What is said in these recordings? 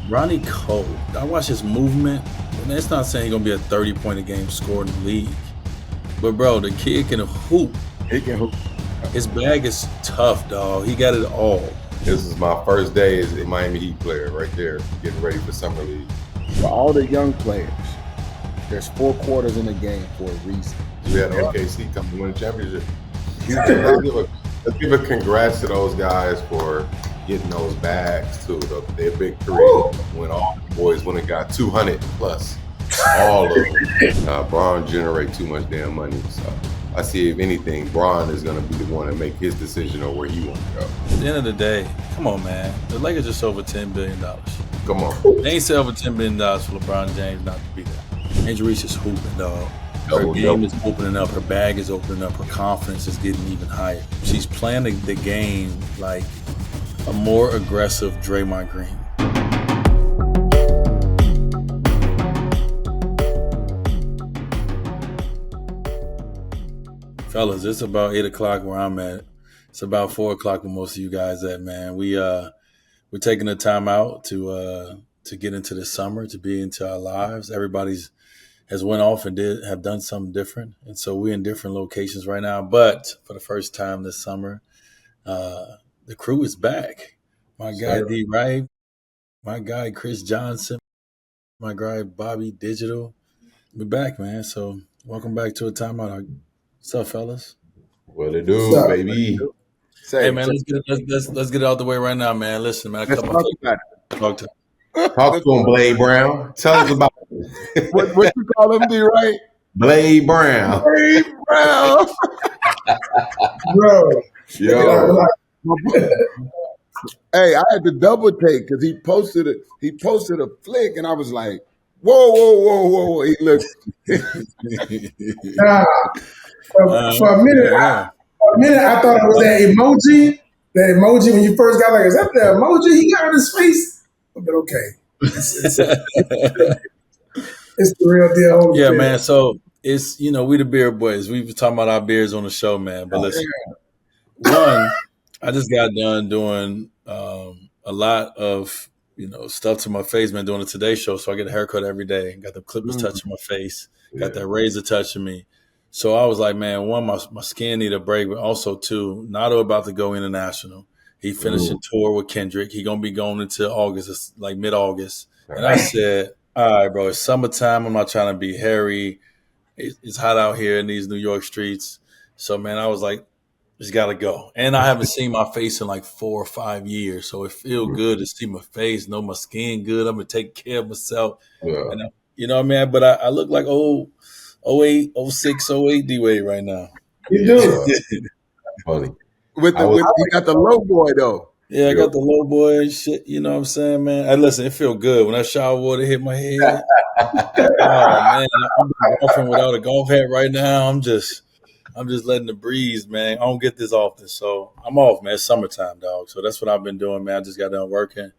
Ronnie Cole, I watch his movement, and it's not saying he's gonna be a 30-point a game scorer in the league. But bro, the kid can hoop. He can hoop. His bag is tough, dog. He got it all. This is my first day as a Miami Heat player right there, getting ready for Summer League. For all the young players, there's 4 quarters in a game for a reason. We had OKC come to win the championship. Let's give a congrats to those guys for getting those bags too. Their big three. When all the boys went and got 200 plus, all of them. Bron generate too much damn money, so I see if anything, Bron is going to be the one to make his decision on where he wants to go. At the end of the day, come on, man. The Lakers just over $10 billion. Come on. They ain't sell over $10 billion for LeBron James not to be there. Ainge Reese is hooping, dog. Her game is opening up. Her bag is opening up. Her confidence is getting even higher. She's playing the game like a more aggressive Draymond Green. Fellas, it's about 8 o'clock where I'm at. It's about 4 o'clock where most of you guys at, man. We're taking a time out to get into the summer, to be into our lives. Everybody's has went off and have done something different. And so we're in different locations right now. But for the first time this summer, the crew is back. My guy Dwright, my guy Chris Johnson, my guy Bobby Digital. We're back, man. So welcome back to a timeout. What's up, fellas? What it do, baby? Hey, man, let's get it out the way right now, man. Listen, man. Let's talk about it. Talk to him, Blade Brown. Tell us about it. What you call him, D-Right? Blade Brown. Blade Brown. Bro. Yo. Hey, I had to double take because he posted a flick, and I was like, whoa. He looked. For a minute, I thought it was that emoji. That emoji when you first got like, is that the emoji he got on his face? But okay, it's the real deal. Yeah, man. So it's we the beer boys. We were talking about our beers on the show, man. But listen, one, I just got done doing a lot of stuff to my face, man. Doing a Today Show, so I get a haircut every day. Got the clippers touching my face. Got that razor touching me. So I was like, man, one, my skin need a break, but also two, Nato about to go international. He finished a tour with Kendrick. He gonna be going into August, it's like mid-August. And I said, all right, bro, it's summertime. I'm not trying to be hairy. It's hot out here in these New York streets. So, man, I was like, just gotta go. And I haven't seen my face in like 4 or 5 years, so it feels good to see my face, know my skin good. I'm gonna take care of myself. Yeah. And you know what I mean? But I look like 08, 06, 08 D-Wade right now. You do. Funny. You got the low boy, though. Yeah, I got the low boy and shit. You know what I'm saying, man? Hey, listen, it feel good. When that shower water hit my head, oh, man, I'm golfing without a golf hat right now. I'm just letting the breeze, man. I don't get this often, so I'm off, man. It's summertime, dog. So that's what I've been doing, man. I just got done working.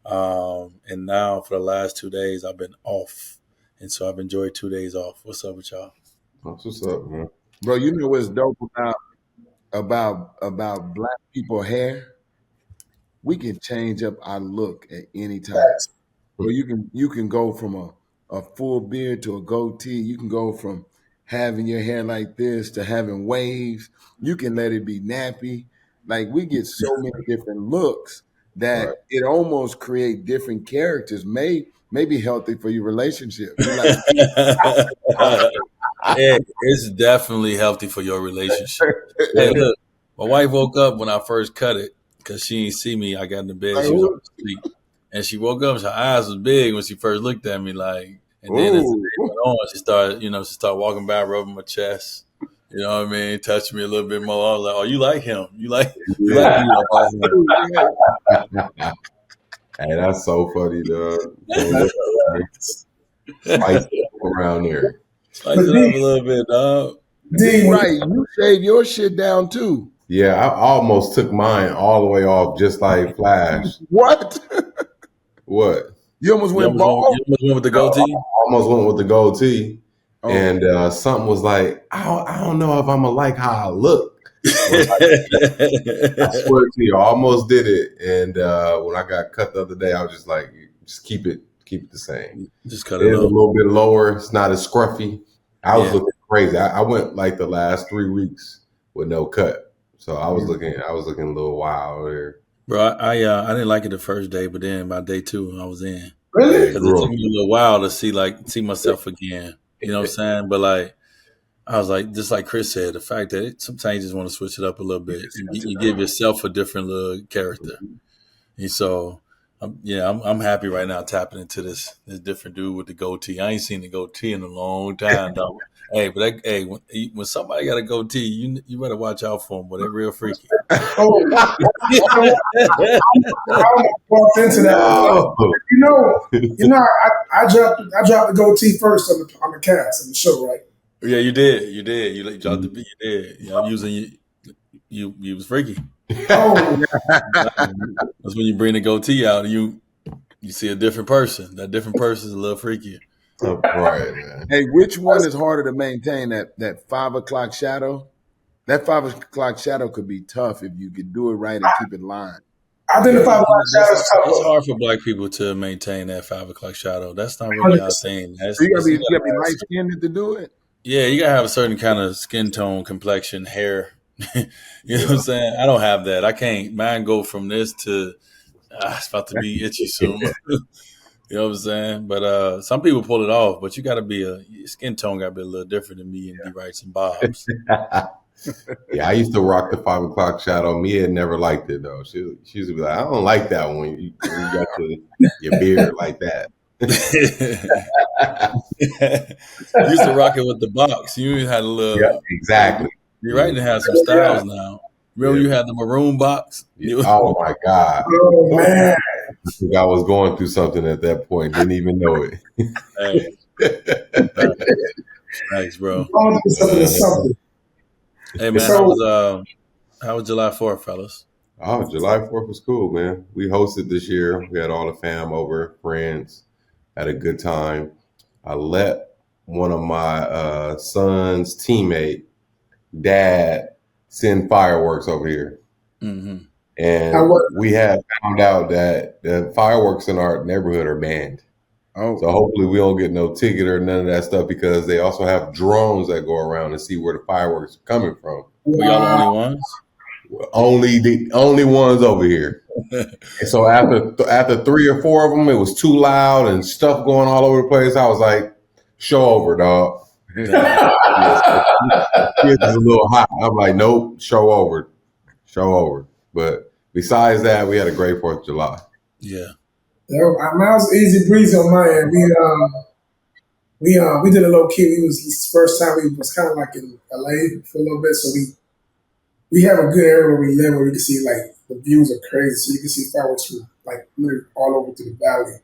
And now for the last 2 days, I've been off. And so I've enjoyed 2 days off. What's up with y'all? What's up, man? Bro, you know what's dope about black people hair? We can change up our look at any time. So you can go from a full beard to a goatee. You can go from having your hair like this to having waves. You can let it be nappy. Like, we get so many different looks that it almost create different characters. Maybe healthy for your relationship. Like, it's definitely healthy for your relationship. Hey, look, my wife woke up when I first cut it because she didn't see me. I got in the bed, she was asleep, and she woke up. Her eyes was big when she first looked at me, like. And then as the day went on, she started walking by, rubbing my chest. You know what I mean? Touched me a little bit more. I was like, "Oh, you like him? You like him?" Hey, that's so funny, dog. Spice it up around there. Spice it up a little bit, dog. Right, you shave your shit down too. Yeah, I almost took mine all the way off, just like Flash. What? What? You almost went bald? You almost went with the goatee? Almost went with the goatee. Oh. And something was like, I don't know if I'm going to like how I look. I swear to you, I almost did it. And when I got cut the other day, I was just like, Just keep it the same. Just cut It it is a low. little bit lower. It's not as scruffy. I was Yeah. looking crazy. I went like the last 3 weeks with no cut, so I was looking a little wild there. Bro, I didn't like it the first day, but then by day 2, I was in. Really? Because it took me a little while to see myself again. You know what I'm saying? But like, I was like, just like Chris said, the fact that sometimes you just want to switch it up a little bit. You give yourself a different little character. And so, I'm happy right now tapping into this different dude with the goatee. I ain't seen the goatee in a long time, dog. Hey, but when somebody got a goatee, you better watch out for them. But they're real freaky. Oh, I walked into that. I dropped the goatee first on the cast on the show, right? Yeah, you did. You did. You dropped the beat. You did. You know, I'm using you was freaky. Oh, That's when you bring the goatee out. You see a different person. That different person is a little freakier. Right, man. Hey, which one is harder to maintain? That 5 o'clock shadow? That 5 o'clock shadow could be tough if you could do it right and keep it lined. I think the 5 o'clock shadow is tough. It's hard for black people to maintain that 5 o'clock shadow. That's not really our thing. So you gotta be light skinned to do it. Yeah, you gotta have a certain kind of skin tone, complexion, hair. You know what I'm saying? I don't have that. I can't. Mine go from this to it's about to be itchy soon. You know what I'm saying? But some people pull it off. But you got to be your skin tone got to be a little different than me and Dwright and Bob's. Yeah, I used to rock the 5 o'clock shadow. Mia never liked it though. She used to be like, I don't like that one when you got your beard like that. You used to rock it with the box. You had a little. Yeah, exactly. You're right to have some styles now. Remember you had the maroon box? Oh my God. Oh man. I think I was going through something at that point. Didn't even know it. Hey. Thanks, bro. Hey man, how was July 4th, fellas? Oh, July 4th was cool, man. We hosted this year. We had all the fam over, friends, had a good time. I let one of my son's teammate, dad, send fireworks over here. Mm-hmm. And we had found out that the fireworks in our neighborhood are banned. Oh, so hopefully we don't get no ticket or none of that stuff because they also have drones that go around and see where the fireworks are coming from. We y'all the only ones? The only ones over here. And so after 3 or 4 of them, it was too loud and stuff going all over the place. I was like, show over, dog. Kids is a little hot. I'm like, nope, show over. But besides that, we had a great 4th of July. Yeah. Mine was easy breezy on my end. We did a low key. This is the first time we was kind of like in LA for a little bit, so we have a good area where we live where we can see like the views are crazy, so you can see fireworks from like literally all over to the valley.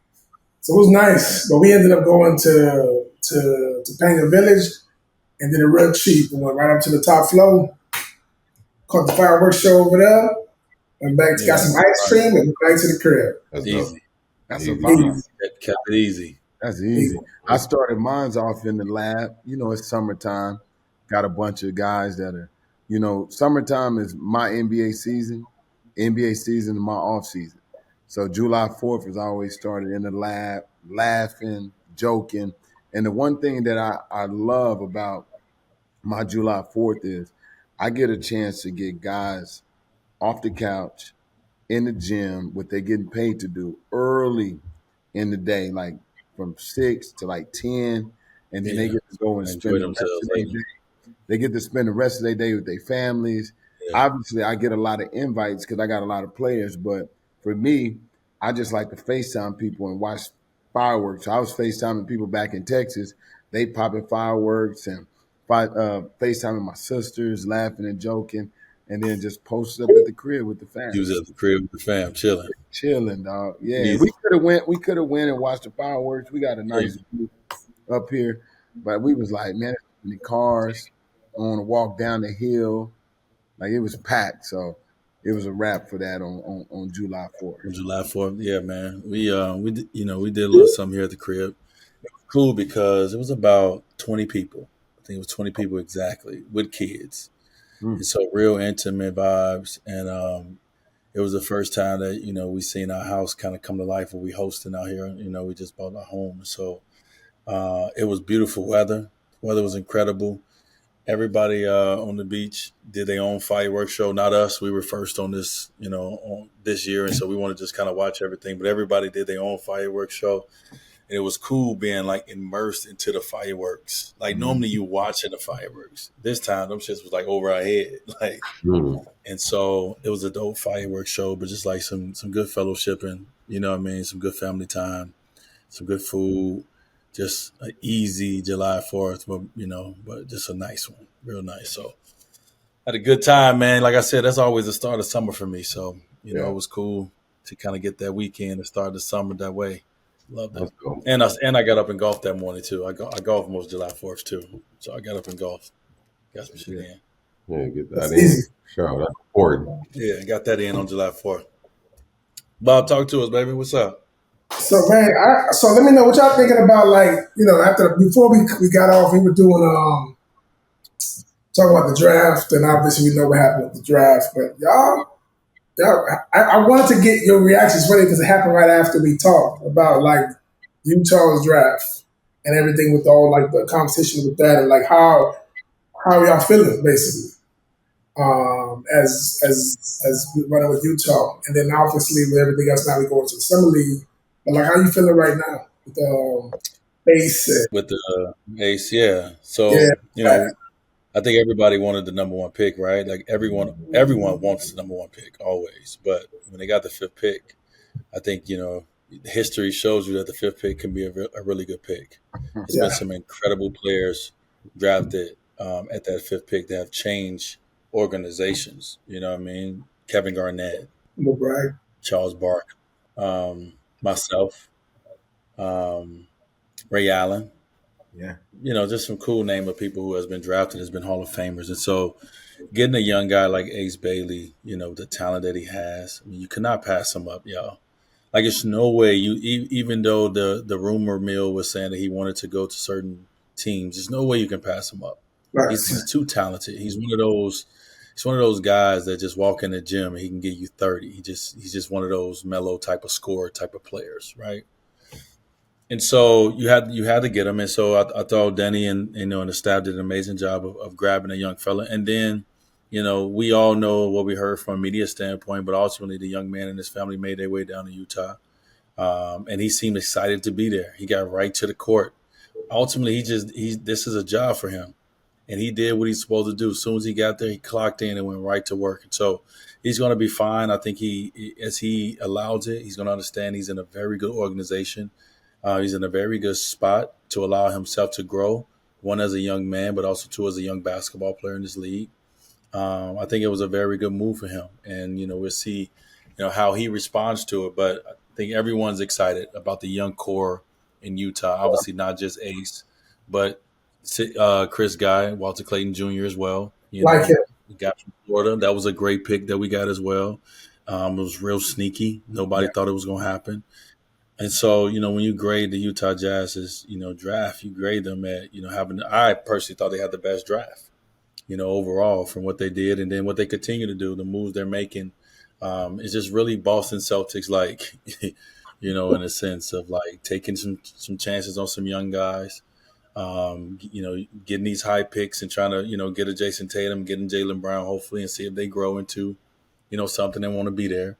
So it was nice, but we ended up going to Topanga Village and did a real cheap and went right up to the top floor, caught the fireworks show over there, went back, got some ice cream, and went back to the crib. That's easy. That's a vibe. Kept it easy. That's easy. I started mine's off in the lab. You know, it's summertime. Got a bunch of guys that are, summertime is my NBA season. NBA season is my off season. So July 4th is always started in the lab, laughing, joking. And the one thing that I love about my July 4th is I get a chance to get guys off the couch in the gym, what they're getting paid to do early in the day, like from 6 to like 10. And then they get to go and spend the rest of their day. They get to spend the rest of their day with their families. Yeah. Obviously, I get a lot of invites because I got a lot of players. But for me, I just like to FaceTime people and watch fireworks. So I was FaceTiming people back in Texas. They popping fireworks and FaceTiming my sisters, laughing and joking, and then just posted up at the crib with the fam. You was at the crib with the fam, chilling, dog. Yeah, easy. We could have went and watched the fireworks. We got a nice view up here, but we was like, man, in the cars on a walk down the hill, like it was packed. So it was a wrap for that on July 4th. On July 4th, yeah, man. We did a little something here at the crib. It was cool because it was about 20 people. I think it was 20 people exactly with kids. And so real intimate vibes. And it was the first time that we seen our house kind of come to life. Where we hosting out here. We just bought our home, so it was beautiful weather. The weather was incredible. Everybody on the beach did their own fireworks show. Not us. We were first on this, on this year, and so we want to just kind of watch everything. But everybody did their own fireworks show, and it was cool being like immersed into the fireworks. Like normally you watching the fireworks. This time them shits was like over our head, like. Mm. And so it was a dope fireworks show, but just like some good fellowshipping. You know what I mean? Some good family time, some good food. Just an easy July 4th, but just a nice one, real nice. So had a good time, man. Like I said, that's always the start of summer for me. So Yeah. it was cool to kind of get that weekend and start the summer that way. Loved it. That's cool. And I got up and golfed that morning too. I golfed most July 4th too. So I got up and golfed, got some shit in. Yeah, get that That's in. easy. Sure, that's important. Yeah, I got that in on July 4th. Bob, talk to us, baby. What's up? So man, so let me know what y'all thinking about. Like, after before we got off, we were doing talking about the draft, and obviously we know what happened with the draft. But I wanted to get your reactions really because it happened right after we talked about like Utah's draft and everything with all like the competition with that, and like how y'all feeling basically as we running with Utah, and then obviously with everything else now we go into the summer league. But like, how you feeling right now with base? With the Ace, yeah. Yeah, So, I think everybody wanted the number one pick, right? Like everyone wants the number one pick always. But when they got the fifth pick, I think, history shows you that the fifth pick can be a really good pick. There's been some incredible players drafted at that fifth pick that have changed organizations. You know what I mean? Kevin Garnett, right. Charles Bark, myself, Ray Allen. Yeah. Just some cool name of people who has been drafted has been Hall of Famers. And so getting a young guy like Ace Bailey, the talent that he has, I mean, you cannot pass him up, y'all. Like, it's no way even though the rumor mill was saying that he wanted to go to certain teams, there's no way you can pass him up. Right. He's too talented. He's one of those guys that just walk in the gym and he can get you 30. He's just one of those mellow type of scorer type of players, right? And so you had to get him. And so I thought Denny and the staff did an amazing job of grabbing a young fella. And then, we all know what we heard from a media standpoint, but ultimately the young man and his family made their way down to Utah. And he seemed excited to be there. He got right to the court. Ultimately, this is a job for him. And he did what he's supposed to do. As soon as he got there, he clocked in and went right to work. And so he's going to be fine. I think as he allows it, he's going to understand he's in a very good organization. He's in a very good spot to allow himself to grow, one as a young man, but also two as a young basketball player in this league. I think it was a very good move for him. And, we'll see, how he responds to it. But I think everyone's excited about the young core in Utah. Obviously, not just Ace, but Chris Guy, Walter Clayton Jr. as well. Like him. We got from Florida. That was a great pick that we got as well. It was real sneaky. Nobody thought it was going to happen. And so, when you grade the Utah Jazz's, draft, you grade them at, I personally thought they had the best draft, overall from what they did and then what they continue to do, the moves they're making. It's just really Boston Celtics like, in a sense of like taking some chances on some young guys, getting these high picks and trying to, get a Jason Tatum, getting Jaylen Brown, hopefully, and see if they grow into, something and want to be there.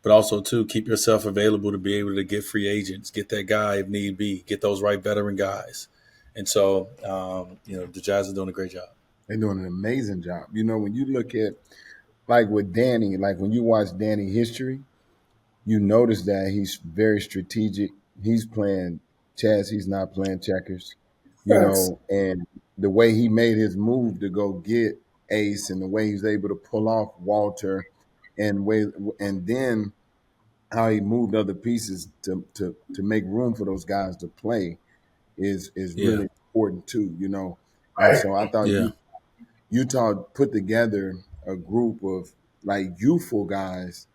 But also, too, keep yourself available to be able to get free agents, get that guy if need be, get those right veteran guys. And so, the Jazz are doing a great job. They're doing an amazing job. When you look at, like with Danny, like when you watch Danny history, you notice that he's very strategic. He's playing chess. He's not playing checkers, and the way he made his move to go get Ace and the way he's able to pull off Walter and then how he moved other pieces to make room for those guys to play is really important too, And so I thought Utah put together a group of like youthful guys,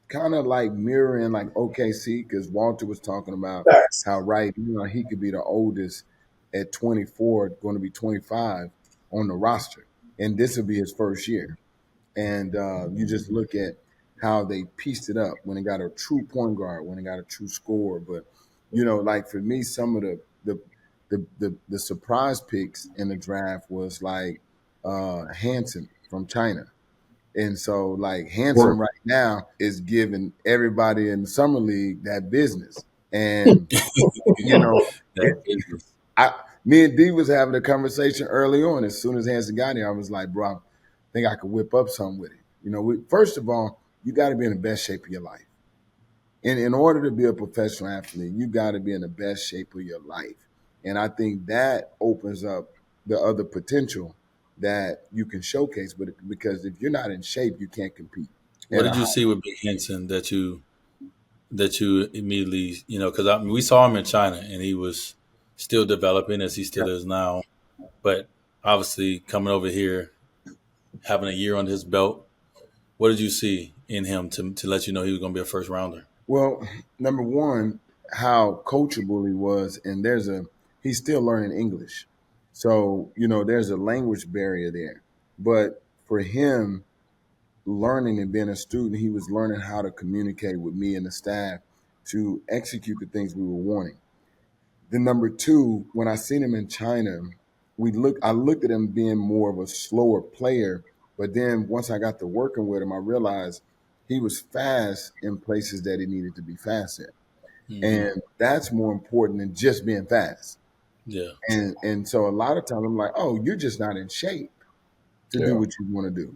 kind of like mirroring like OKC, because Walter was talking about how right now he could be the oldest at 24, going to be 25 on the roster, and this will be his first year. And you just look at how they pieced it up when they got a true point guard, when they got a true scorer. But like for me, some of the surprise picks in the draft was like Hansen from China. And so like Hansen right now is giving everybody in the summer league that business. And you know, it, That business. I me and D was having a conversation early on. As soon as Hansen got here, I was like, bro, I think I could whip up something with it. First of all, you got to be in the best shape of your life. And in order to be a professional athlete, you got to be in the best shape of your life. And I think that opens up the other potential that you can showcase. But because if you're not in shape, you can't compete. What At a did you high, see with Big Henson that you immediately, because we saw him in China and he was still developing as he still is now, but obviously coming over here, having a year on his belt, what did you see in him to let you know he was going to be a first rounder? well, number one, how coachable he was, and he's still learning English, so there's a language barrier there. But for him, learning and being a student, he was learning how to communicate with me and the staff to execute the things we were wanting. The number two, when I seen him in China, I looked at him being more of a slower player, but then once I got to working with him, I realized he was fast in places that he needed to be fast in. Mm-hmm. And that's more important than just being fast. Yeah. And so a lot of times I'm like, oh, you're just not in shape to do what you want to do.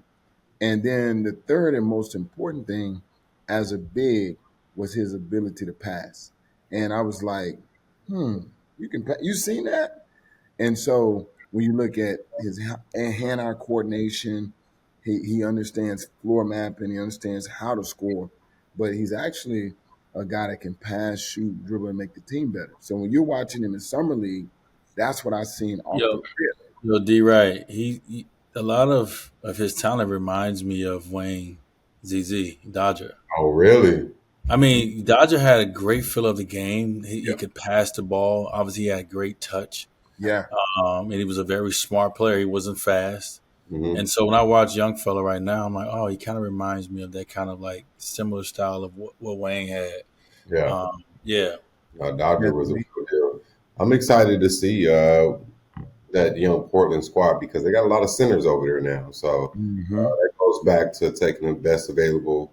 And then the third and most important thing as a big was his ability to pass. And I was like, you can you seen that? And so when you look at his hand-eye coordination, he understands floor mapping, he understands how to score, but he's actually a guy that can pass, shoot, dribble, and make the team better. So when you're watching him in summer league, that's what I seen off the Yo, rip. Dwright, he a lot of his talent reminds me of Wayne ZZ Dodger. Oh, really? I mean, Dodger had a great feel of the game. He Yeah. could pass the ball. Obviously, he had great touch. Yeah. And he was a very smart player. He wasn't fast. Hmm. And so when I watch young fella right now, I'm like, oh, he kind of reminds me of that kind of like similar style of what Wayne had. Yeah. Yeah. Dodger was a real deal. I'm excited to see that young Portland squad because they got a lot of centers over there now. So Mm-hmm. that goes back to taking the best available,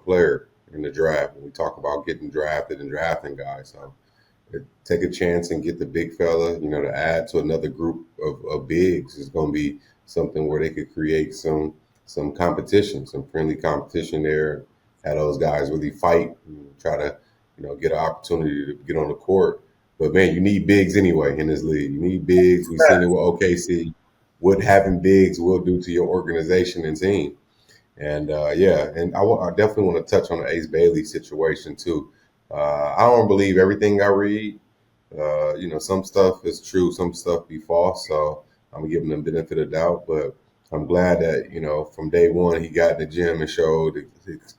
player in the draft. When we talk about getting drafted and drafting guys, so take a chance and get the big fella, to add to another group of bigs is going to be something where they could create some competition, some friendly competition there. Have those guys really fight and try to, get an opportunity to get on the court. But man, you need bigs anyway in this league. You need bigs. We've seen it with OKC. What having bigs will do to your organization and team. And and I definitely want to touch on the Ace Bailey situation too. I don't believe everything I read. Some stuff is true, some stuff be false. So I'm giving him the benefit of doubt, but I'm glad that from day one he got in the gym and showed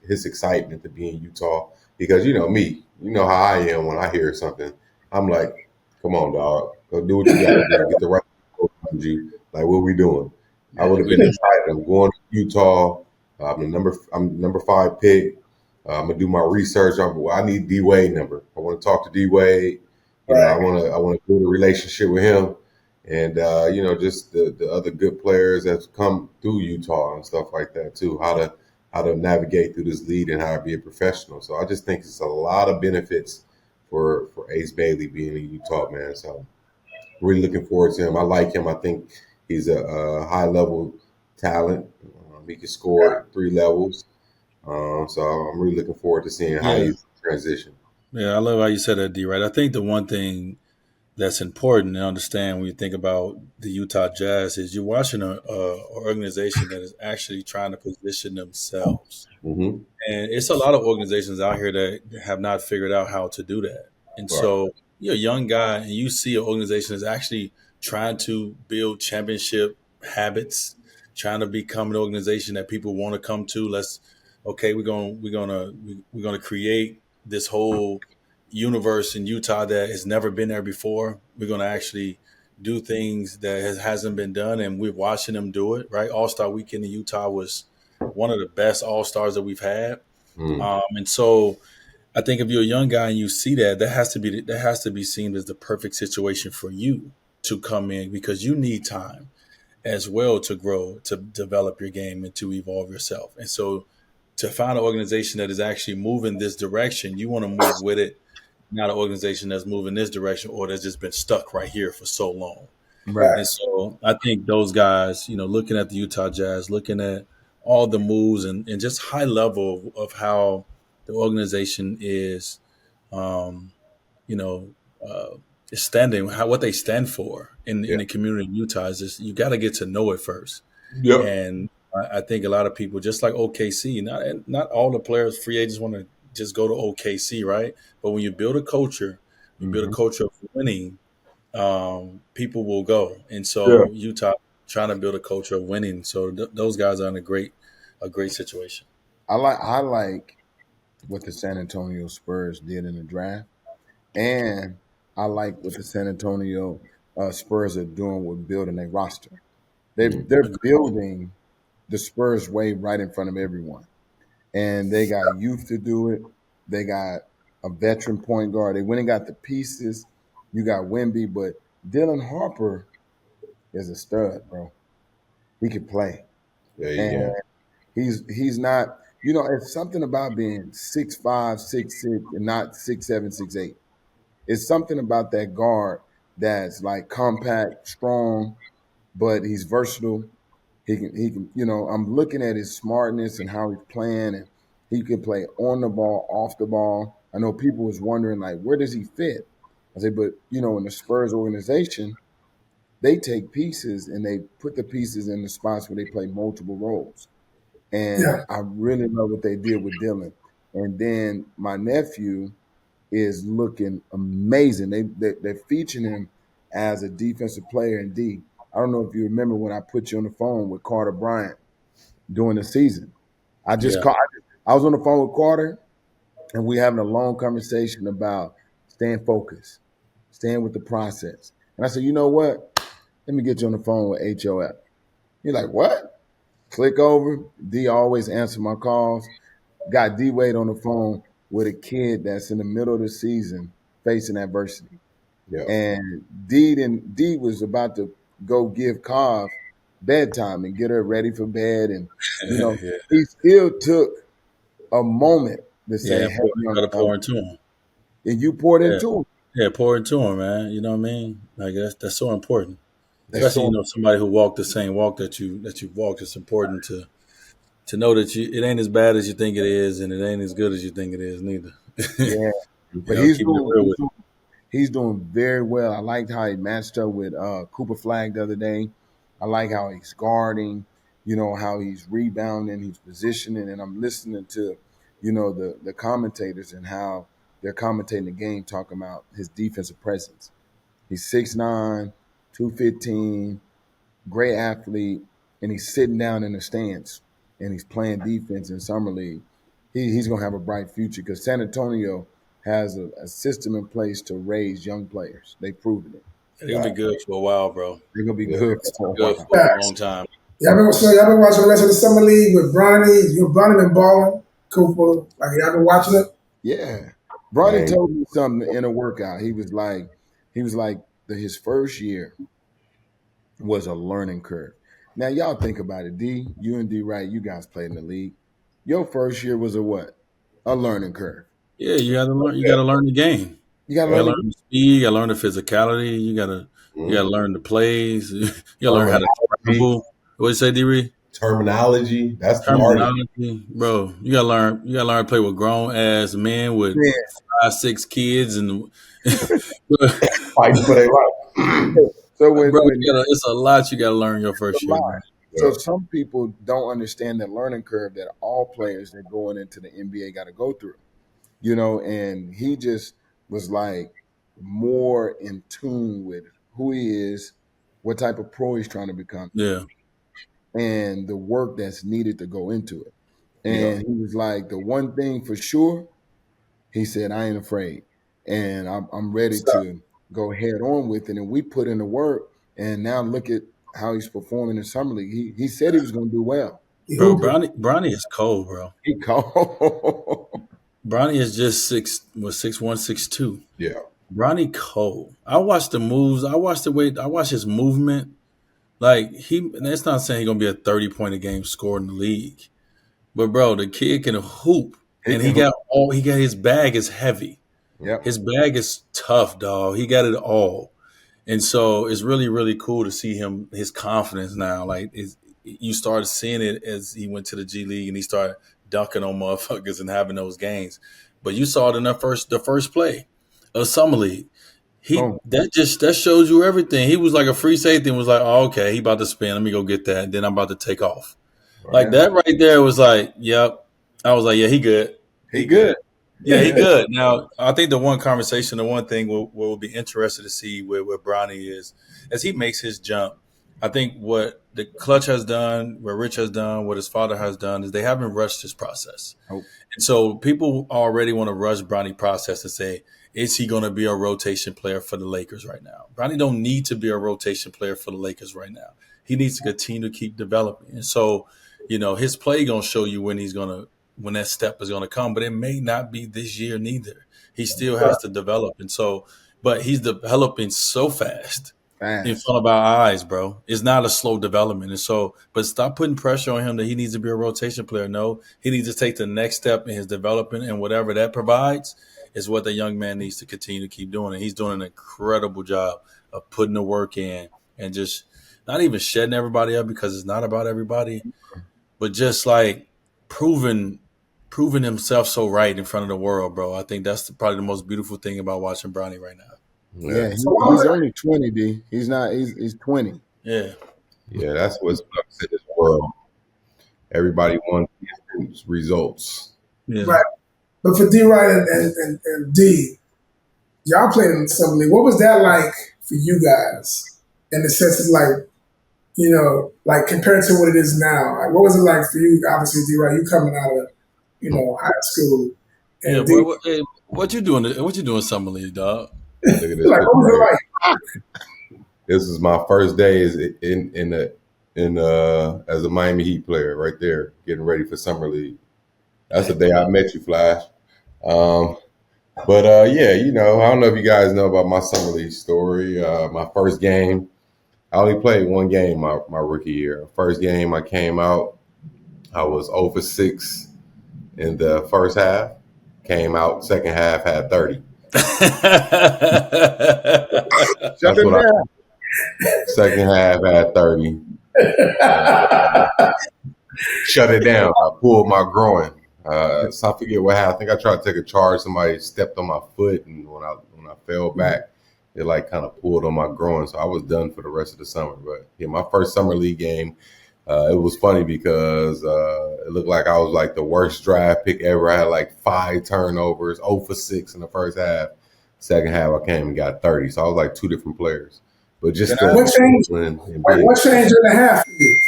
his excitement to be in Utah. Because me, how I am when I hear something, I'm like, "Come on, dog, go do what you got to do. Get the right people around you. Like, what we doing?" I would have been excited. I'm going to Utah. I'm number 5 pick. I'm gonna do my research. I need Dwade number. I want to talk to Dwade. I want to build a relationship with him, and just the other good players that's come through Utah and stuff like that too. How to navigate through this league and how to be a professional. So I just think it's a lot of benefits for Ace Bailey being in Utah, man. So really looking forward to him. I like him. I think he's a high level talent. He can score at 3 levels. So I'm really looking forward to seeing how Yeah. he's transitioned. Yeah. I love how you said that, D. Right. I think the one thing that's important to understand when you think about the Utah Jazz is you're watching a organization that is actually trying to position themselves. Mm-hmm. And it's a lot of organizations out here that have not figured out how to do that. And Right. so you're a young guy and you see an organization that's actually trying to build championship habits, trying to become an organization that people want to come to. We're gonna create this whole universe in Utah that has never been there before. We're gonna actually do things that hasn't been done, and we're watching them do it. Right, All Star Weekend in Utah was one of the best all stars that we've had. Mm. And so I think if you're a young guy and you see that, that has to be seen as the perfect situation for you to come in because you need time as well to grow, to develop your game, and to evolve yourself. And so to find an organization that is actually moving this direction, you want to move with it, not an organization that's moving this direction or that's just been stuck right here for so long. Right. And so I think those guys, looking at the Utah Jazz, looking at all the moves and just high level of how the organization is, um, you know, is standing, what they stand for in Yeah. the community of Utah is just, you got to get to know it first. Yep. And I think a lot of people, just like OKC, not all the players, free agents want to just go to OKC, right? But when you build a culture, you build a Mhm. culture of winning, people will go. And Yeah. so Utah trying to build a culture of winning. So those guys are in a great situation. I like what the San Antonio Spurs did in the draft, and I like what the San Antonio Spurs are doing with building a roster. Mm. They're Agreed. building the Spurs way right in front of everyone, and they got youth to do it. They got a veteran point guard. They went and got the pieces. You got Wemby, but Dylan Harper is a stud, bro. He can play, Yeah, you and can. he's not. It's something about being 6'5", 6'6", and not 6'7", 6'8". It's something about that guard that's like compact, strong, but he's versatile. He can. I'm looking at his smartness and how he's playing, and he can play on the ball, off the ball. I know people was wondering like, where does he fit? I said, but in the Spurs organization, they take pieces and they put the pieces in the spots where they play multiple roles. And Yeah. I really love what they did with Dylan. And then my nephew is looking amazing. They're featuring him as a defensive player in D. I don't know if you remember when I put you on the phone with Carter Bryant during the season. I just Yeah. called. I was on the phone with Carter, and we having a long conversation about staying focused, staying with the process. And I said, you know what? Let me get you on the phone with HOF. You're like, what? Click over. D always answer my calls. Got Dwade on the phone with a kid that's in the middle of the season facing adversity. Yeah. And D was about to go give Cobb bedtime and get her ready for bed. And, Yeah. he still took a moment to say, Yeah. hey, Got young to fella, pour into them. and you poured Yeah. into him. Yeah. Pour into them, man. You know what I mean? Like that's so important. That's Especially, so somebody who walked the same walk that you walked. It's important to know that it ain't as bad as you think it is, and it ain't as good as you think it is, neither. yeah. But Keeping it real with he's doing very well. I liked how he matched up with Cooper Flagg the other day. I like how he's guarding, how he's rebounding, he's positioning, and I'm listening to, the commentators and how they're commentating the game, talking about his defensive presence. He's 6'9", 215, great athlete, and he's sitting down in the stands and he's playing defense in summer league. He's gonna have a bright future because San Antonio has a system in place to raise young players. They've proven it. it. They're gonna be good for a while, bro. They're gonna be Yeah. good for a Good while. for a long time. Y'all been watching the rest of the summer league with Bronny. Bronny been balling. Cooper. Like y'all been watching it. Yeah. I Bronny ain't, told me something in a workout. He was like his first year was a learning curve. Now y'all think about it. You and Dwright, you guys played in the league. Your first year was a what? A learning curve. Yeah, you got to learn. You got to learn the game. You gotta You got yeah. to learn learn the speed. You got to learn the physicality. You got Mhm. to learn the plays. You got to learn how to Terminology. travel. What you say, D. Terminology. That's the hardest. Terminology, bro. You got to learn. You got to learn to play with grown ass men with the 5, 6 kids, and Fighting for their life. So when it's a lot you got to learn your it's first a year, lot. man. So Yeah. some people don't understand the learning curve that all players that going into the NBA got to go through. And he just was like more in tune with who he is, what type of pro he's trying to become, Yeah, and the work that's needed to go into it. Yeah. And he was like, the one thing for sure, he said, I ain't afraid. And I'm ready to go head on with it. And we put in the work. And now look at how he's performing in Summer League. He said he was going to do well. Bro, Bronny is cold, bro. He cold. Bronny is just 6'1", 6'2". Yeah. Bronny cold. I watched the moves. I watched the way. I watched his movement. Like that's not saying he's gonna be a 30-point a game scorer in the league. But bro, the kid can hoop, and he got his bag is heavy. Yep. His bag is tough, dog. He got it all. And so it's really, really cool to see his confidence now. Like you started seeing it as he went to the G League and he started dunking on motherfuckers and having those games. But you saw it in the first play of Summer League. That shows you everything. He was like a free safety and was like, oh, okay, he about to spin. Let me go get that. And then I'm about to take off. Like that right there was like, yep. I was like, yeah, he good. He good. Yeah, he good. Now, I think the one thing we'll be interested to see with Bronny is as he makes his jump. I think what the Clutch has done, what Rich has done, what his father has done is they haven't rushed this process. Nope. And so people already want to rush Bronny process and say, is he going to be a rotation player for the Lakers right now? Bronny don't need to be a rotation player for the Lakers right now. He needs to continue to keep developing. And so, his play going to show you when that step is going to come, but it may not be this year neither. He still has to develop. And so, but he's developing so fast in front of our eyes, bro. It's not a slow development. And so, but stop putting pressure on him that he needs to be a rotation player. No, he needs to take the next step in his development, and whatever that provides is what the young man needs to continue to keep doing. And he's doing an incredible job of putting the work in and just not even shedding everybody up because it's not about everybody, but just like proving himself so right in front of the world, bro. I think that's probably the most beautiful thing about watching Bronny right now. Yeah, he's only 20, D. He's not. He's 20. Yeah. Yeah, that's what's up in this world. Everybody wants results. Yeah. Right. But for Dwright and D, y'all played in Summer League. What was that like for you guys? In the sense of like compared to what it is now? Like, what was it like for you? Obviously, Dwright, you coming out of high school. And what you doing? What you doing Summer League, dog? Look at this. Like, what was it like? This is my first day as a Miami Heat player, right there, getting ready for Summer League. That's the day I met you, Flash. But yeah, I don't know if you guys know about my Summer League story. My first game, I only played one game my rookie year. First game I came out, I was 0 for 6 in the first half. Came out second half, had 30. Shut it down. Second half had 30. Shut it down. I pulled my groin. So I forget what happened. I think I tried to take a charge. Somebody stepped on my foot, and when I fell back, it like kind of pulled on my groin. So I was done for the rest of the summer. But yeah, my first Summer League game, it was funny because it looked like I was like the worst draft pick ever. I had like 5 turnovers, 0 for 6 in the first half. Second half, I came and got 30. So I was like 2 different players. But just what changed in the half for you?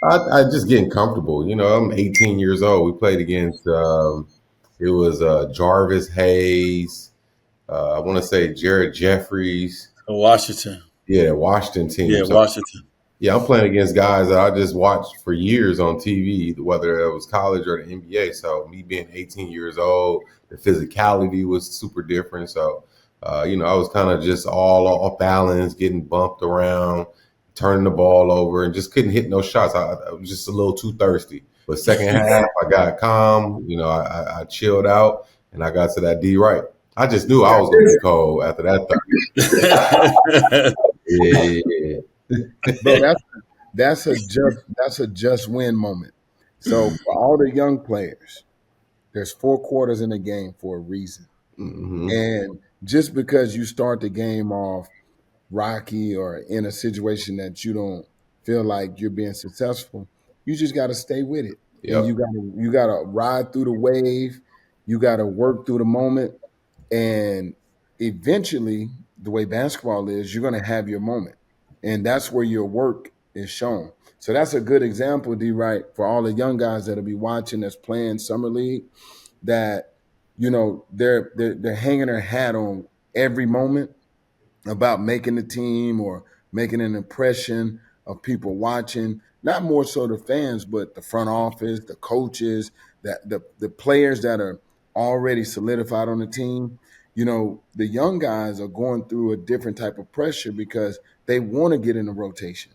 I just getting comfortable. I'm 18 years old. We played against it was Jarvis Hayes. I want to say Jared Jeffries. Washington. Yeah, Washington team. Yeah, Washington. Yeah, I'm playing against guys that I just watched for years on TV, whether it was college or the NBA. So me being 18 years old, the physicality was super different. So, I was kind of just all off balance, getting bumped around, turning the ball over, and just couldn't hit no shots. I was just a little too thirsty. But second half, I got calm. I chilled out, and I got to that Dwright. I just knew I was going to be cold after that 30. Yeah. Bro, that's a just win moment. So for all the young players, there's 4 quarters in the game for a reason. Mm-hmm. And just because you start the game off rocky or in a situation that you don't feel like you're being successful, you just got to stay with it. Yep. And you got to ride through the wave. You got to work through the moment. And eventually, the way basketball is, you're going to have your moment. And that's where your work is shown. So that's a good example, Dwright, for all the young guys that'll be watching that's playing Summer League, that, they're hanging their hat on every moment about making the team or making an impression of people watching. not more so the fans, but the front office, the coaches, the players that are already solidified on the team. The young guys are going through a different type of pressure because they want to get in the rotation.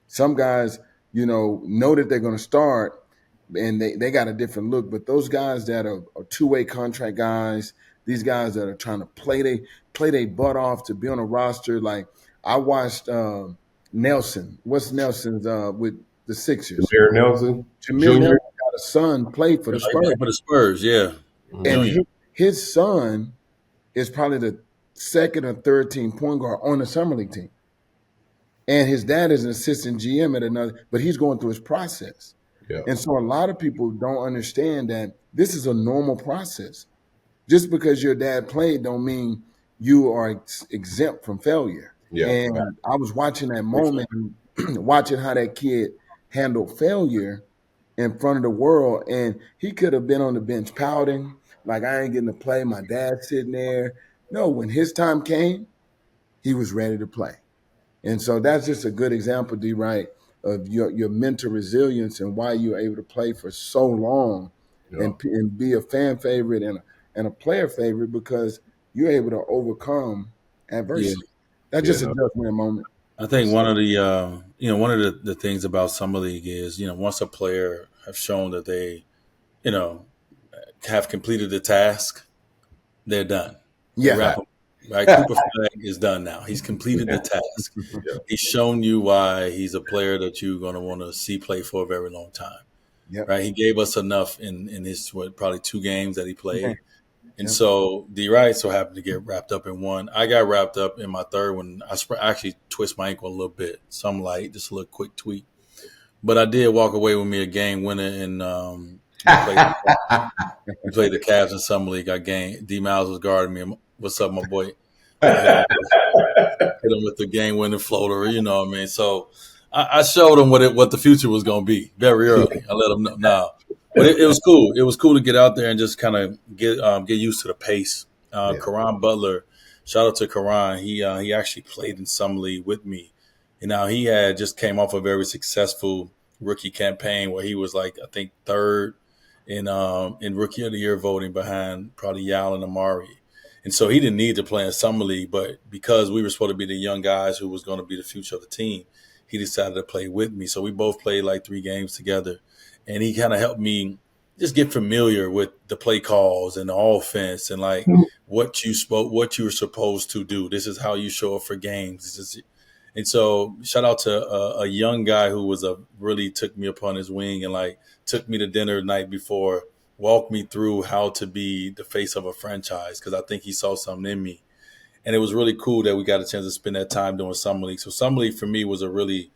Some guys, know that they're going to start and they got a different look. But those guys that are two-way contract guys, these guys that are trying to play their butt off to be on a roster. Like I watched Nelson. What's Nelson's with the Sixers? Jameer Nelson Jameer Jr. Nelson got a son played for the Spurs. For the Spurs, yeah. And his son is probably the second or third team point guard on the summer league team. And his dad is an assistant GM at another, but he's going through his process. Yeah. And so a lot of people don't understand that this is a normal process. Just because your dad played don't mean you are exempt from failure. Yeah. And I was watching that moment, watching how that kid handled failure in front of the world. And he could have been on the bench pouting, like I ain't getting to play. My dad's sitting there. No, when his time came, he was ready to play. And so that's just a good example, Dwright, of your mental resilience and why you're able to play for so long and be a fan favorite and a player favorite because you're able to overcome adversity. That's just a judgment moment. I think one of the things about summer league is, once a player have shown that they, have completed the task, they're done. Yeah. Right, Cooper Flagg is done now. He's completed the task. He's shown you why he's a player that you're going to want to see play for a very long time. Right, he gave us enough in his probably 2 games that he played, and so Dwright so happened to get wrapped up in one. I got wrapped up in my third one. I actually twist my ankle a little bit, some light, just a little quick tweak, but I did walk away with me a game winner and we played the Cavs in summer league. I gained. D Miles was guarding me. What's up, my boy? Hit him with the game-winning floater. You know what I mean? So I showed him what the future was going to be very early. I let him know now, but it was cool. It was cool to get out there and just kind of get used to the pace. Karan Butler, shout out to Karan. He actually played in summer league with me. And now he had just came off a very successful rookie campaign where he was like I think third in rookie of the year voting behind probably Yal and Amari. And so he didn't need to play in summer league, but because we were supposed to be the young guys who was going to be the future of the team, he decided to play with me. So we both played like 3 games together, and he kind of helped me just get familiar with the play calls and the offense and like what you were supposed to do. This is how you show up for games. And so shout out to a young guy who really took me upon his wing and like took me to dinner the night before, walked me through how to be the face of a franchise because I think he saw something in me. And it was really cool that we got a chance to spend that time doing summer league. So summer league for me was a really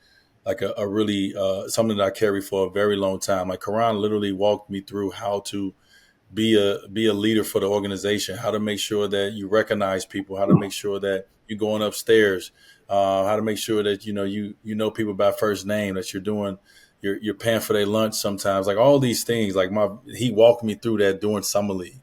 something that I carried for a very long time. Like Karan literally walked me through how to be a leader for the organization, how to make sure that you recognize people, how to make sure that you're going upstairs, how to make sure that you know people by first name, that you're doing you're paying for their lunch sometimes, like all these things. Like he walked me through that during summer league,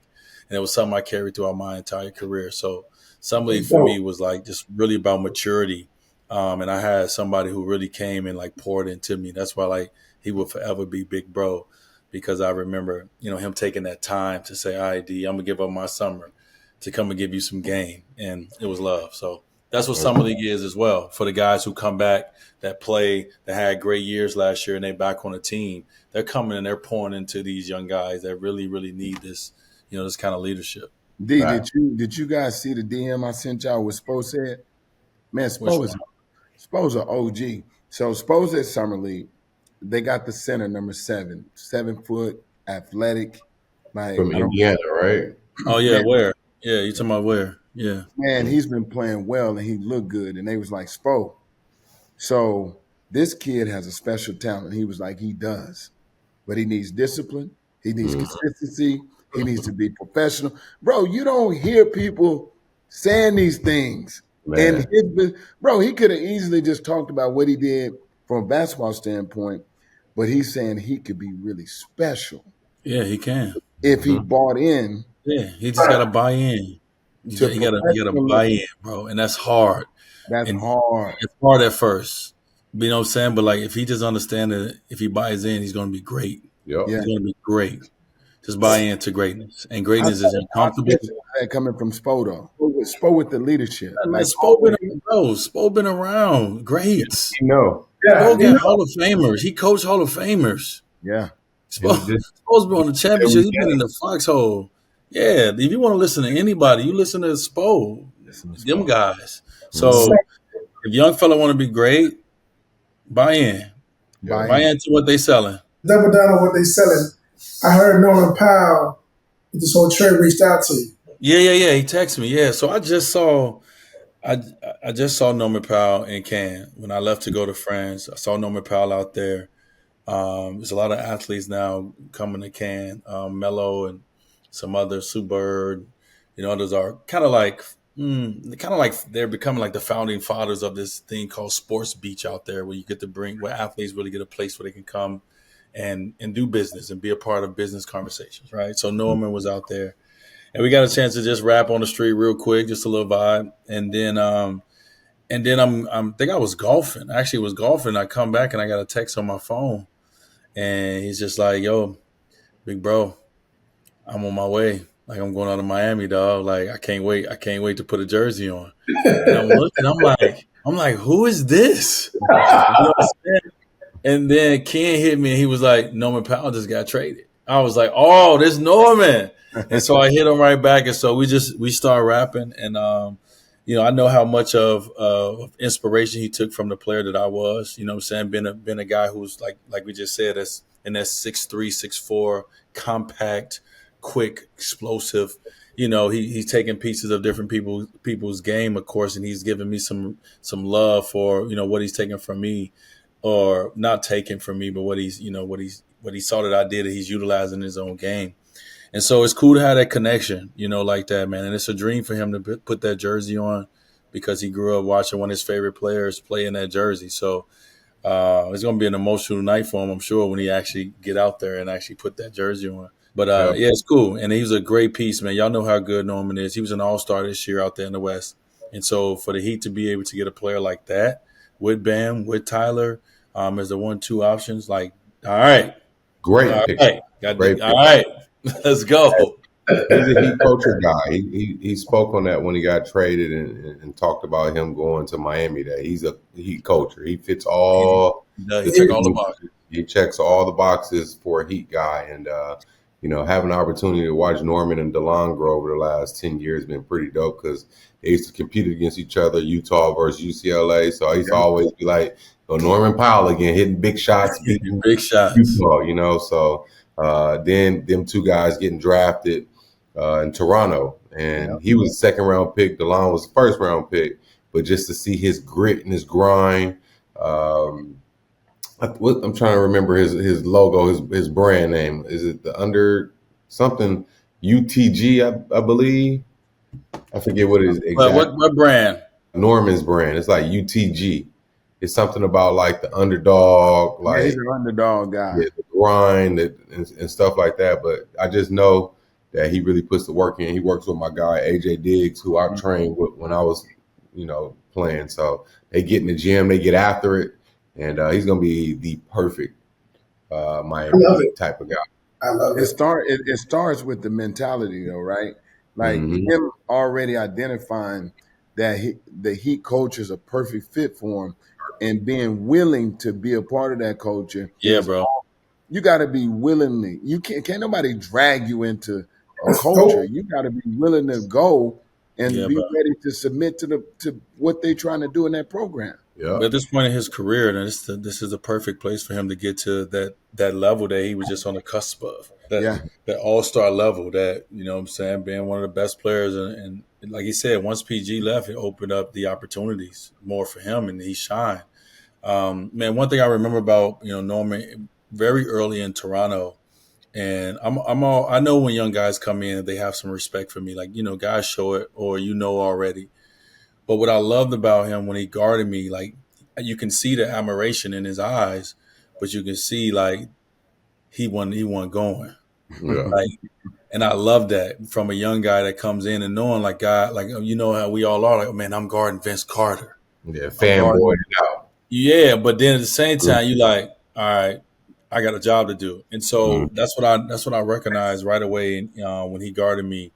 and it was something I carried throughout my entire career. So summer league for me was like just really about maturity, and I had somebody who really came and like poured into me. That's why like he will forever be Big Bro, because I remember him taking that time to say, "All right, D, I'm gonna give up my summer to come and give you some game," and it was love. So that's what summer league is as well for the guys who come back, that play, that had great years last year, and they back on the team. They're coming and they're pouring into these young guys that really, really need this, this kind of leadership. D, did you guys see the DM I sent y'all with Spo said? Man, Spo's an OG. So Spo's at summer league. They got the center number 7 foot, athletic, like from Indiana, right? Oh yeah, where? Yeah, you talking about where? Yeah, man, he's been playing well and he looked good. And they was like, Spo. So this kid has a special talent. He was like, he does, but he needs discipline. He needs consistency. He needs to be professional. Bro, you don't hear people saying these things. Man. And he could have easily just talked about what he did from a basketball standpoint, but he's saying he could be really special. Yeah, he can. If he bought in. Yeah, he just got to buy in. You got to buy in, bro, and that's hard. That's hard. It's hard at first, You know what I'm saying? But like, if he just understands that if he buys in, he's going to be great. Yep. Yeah. He's going to be great. Just buy into greatness, and I greatness is uncomfortable. that coming from Spo though. Spo with the leadership. Man, Like Spo been around. Greats. You know. Spo Yeah, got Hall of Famers. He coached Hall of Famers. yeah. And just Spo's been on the championship. He's been in the foxhole. Yeah, if you want to listen to anybody, you listen to Spo. Them guys. So if young fella want to be great, buy in. Buy into what they selling. double down on what they selling. I heard Norman Powell with this whole trade reached out to you. Yeah. He texted me. Yeah. So I just saw Norman Powell in Cannes when I left to go to France. I saw Norman Powell out there. There's a lot of athletes now coming to Cannes. Mello and some other Sue Bird. Others are kind of like they're becoming like the founding fathers of this thing called Sports Beach out there, where you get to where athletes really get a place where they can come and do business and be a part of business conversations, right? So Norman was out there, and we got a chance to just rap on the street real quick, just a little vibe, and then I think I was golfing. I actually was golfing. I come back and I got a text on my phone, and he's just like, "Yo, big bro, I'm on my way. Like, I'm going out of Miami, dog. Like, I can't wait. I can't wait to put a jersey on." And I'm looking. I'm like, who is this? You know what I'm saying? And then Ken hit me, and he was like, Norman Powell just got traded. I was like, oh, this Norman. And so I hit him right back, and so we start rapping, and I know how much of inspiration he took from the player that I was. You know what I'm saying? Been a guy who's like we just said, that's in that 6'3", 6'4", compact, quick, explosive. He's taking pieces of different people's game, of course, and he's giving me some love for what he's taking from me, or not taking from me, but what he saw that I did, that he's utilizing in his own game. And so it's cool to have that connection, like that, man. And it's a dream for him to put that jersey on, because he grew up watching one of his favorite players play in that jersey. So it's going to be an emotional night for him, I'm sure, when he actually get out there and actually put that jersey on. But yeah, it's cool. And he was a great piece, man. Y'all know how good Norman is. He was an all-star this year out there in the West. And so for the Heat to be able to get a player like that with Bam, with Tyler, as the 1-2 options, like, all right. Great. All pick. right. All right. Let's go. He's a Heat culture guy. He spoke on that when he got traded and talked about him going to Miami. That he's a Heat culture. He fits all. He check all the boxes. He checks all the boxes for a Heat guy, and having an opportunity to watch Norman and DeLon grow over the last 10 years has been pretty dope, because they used to compete against each other, Utah versus UCLA. So I used to always be like, Norman Powell again, hitting big shots, beating big shots. Utah, So then them two guys getting drafted in Toronto, and he was a second-round pick. DeLon was the first-round pick. But just to see his grit and his grind, I'm trying to remember his logo, his brand name. Is it the under something UTG? I believe. I forget what it is exactly. What brand? Norman's brand. It's like UTG. It's something about like the underdog, like he's an underdog guy. Yeah, the grind and stuff like that. But I just know that he really puts the work in. He works with my guy AJ Diggs, who I trained with when I was, playing. So they get in the gym, they get after it, and he's gonna be the perfect Miami type of guy. I love it. It starts with the mentality, though, right? Like him already identifying that the Heat culture is a perfect fit for him, and being willing to be a part of that culture. Yeah, bro. You got to be willingly. You can't nobody drag you into a culture. You got to be willing to go and be ready to submit to what they're trying to do in that program. Yeah. But at this point in his career, this is a perfect place for him to get to that level that he was just on the cusp of. That all-star level that, being one of the best players. And like he said, once PG left, it opened up the opportunities more for him, and he shined. Man, one thing I remember about, Norman, very early in Toronto, and I know when young guys come in, they have some respect for me. Like, guys show it, or already. But what I loved about him when he guarded me, like, you can see the admiration in his eyes, but you can see like he wasn't going. Yeah. Like, and I love that from a young guy that comes in and knowing how we all are, like, oh, man, I'm guarding Vince Carter. Yeah, fanboy out. Yeah, but then at the same time, you like, all right, I got a job to do, and so that's what I recognized right away when he guarded me,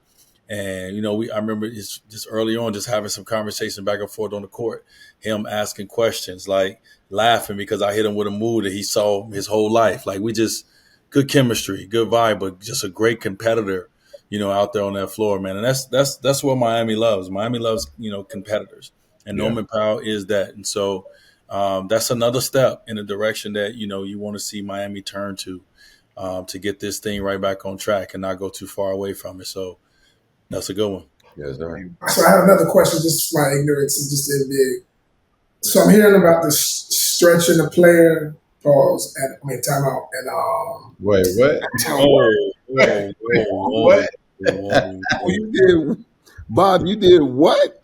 and I remember just early on just having some conversation back and forth on the court, him asking questions, like laughing because I hit him with a move that he saw his whole life, like we just good chemistry, good vibe, but just a great competitor, out there on that floor, man, and that's what Miami loves. Miami loves competitors, and Norman Powell is that, and so. That's another step in the direction that you want to see Miami turn to get this thing right back on track and not go too far away from it. So that's a good one. Yes, sir. So I have another question, just for my ignorance and just in big. So I'm hearing about the stretching the player. Pause. Timeout. And Wait, what? What? You did, Bob? You did what?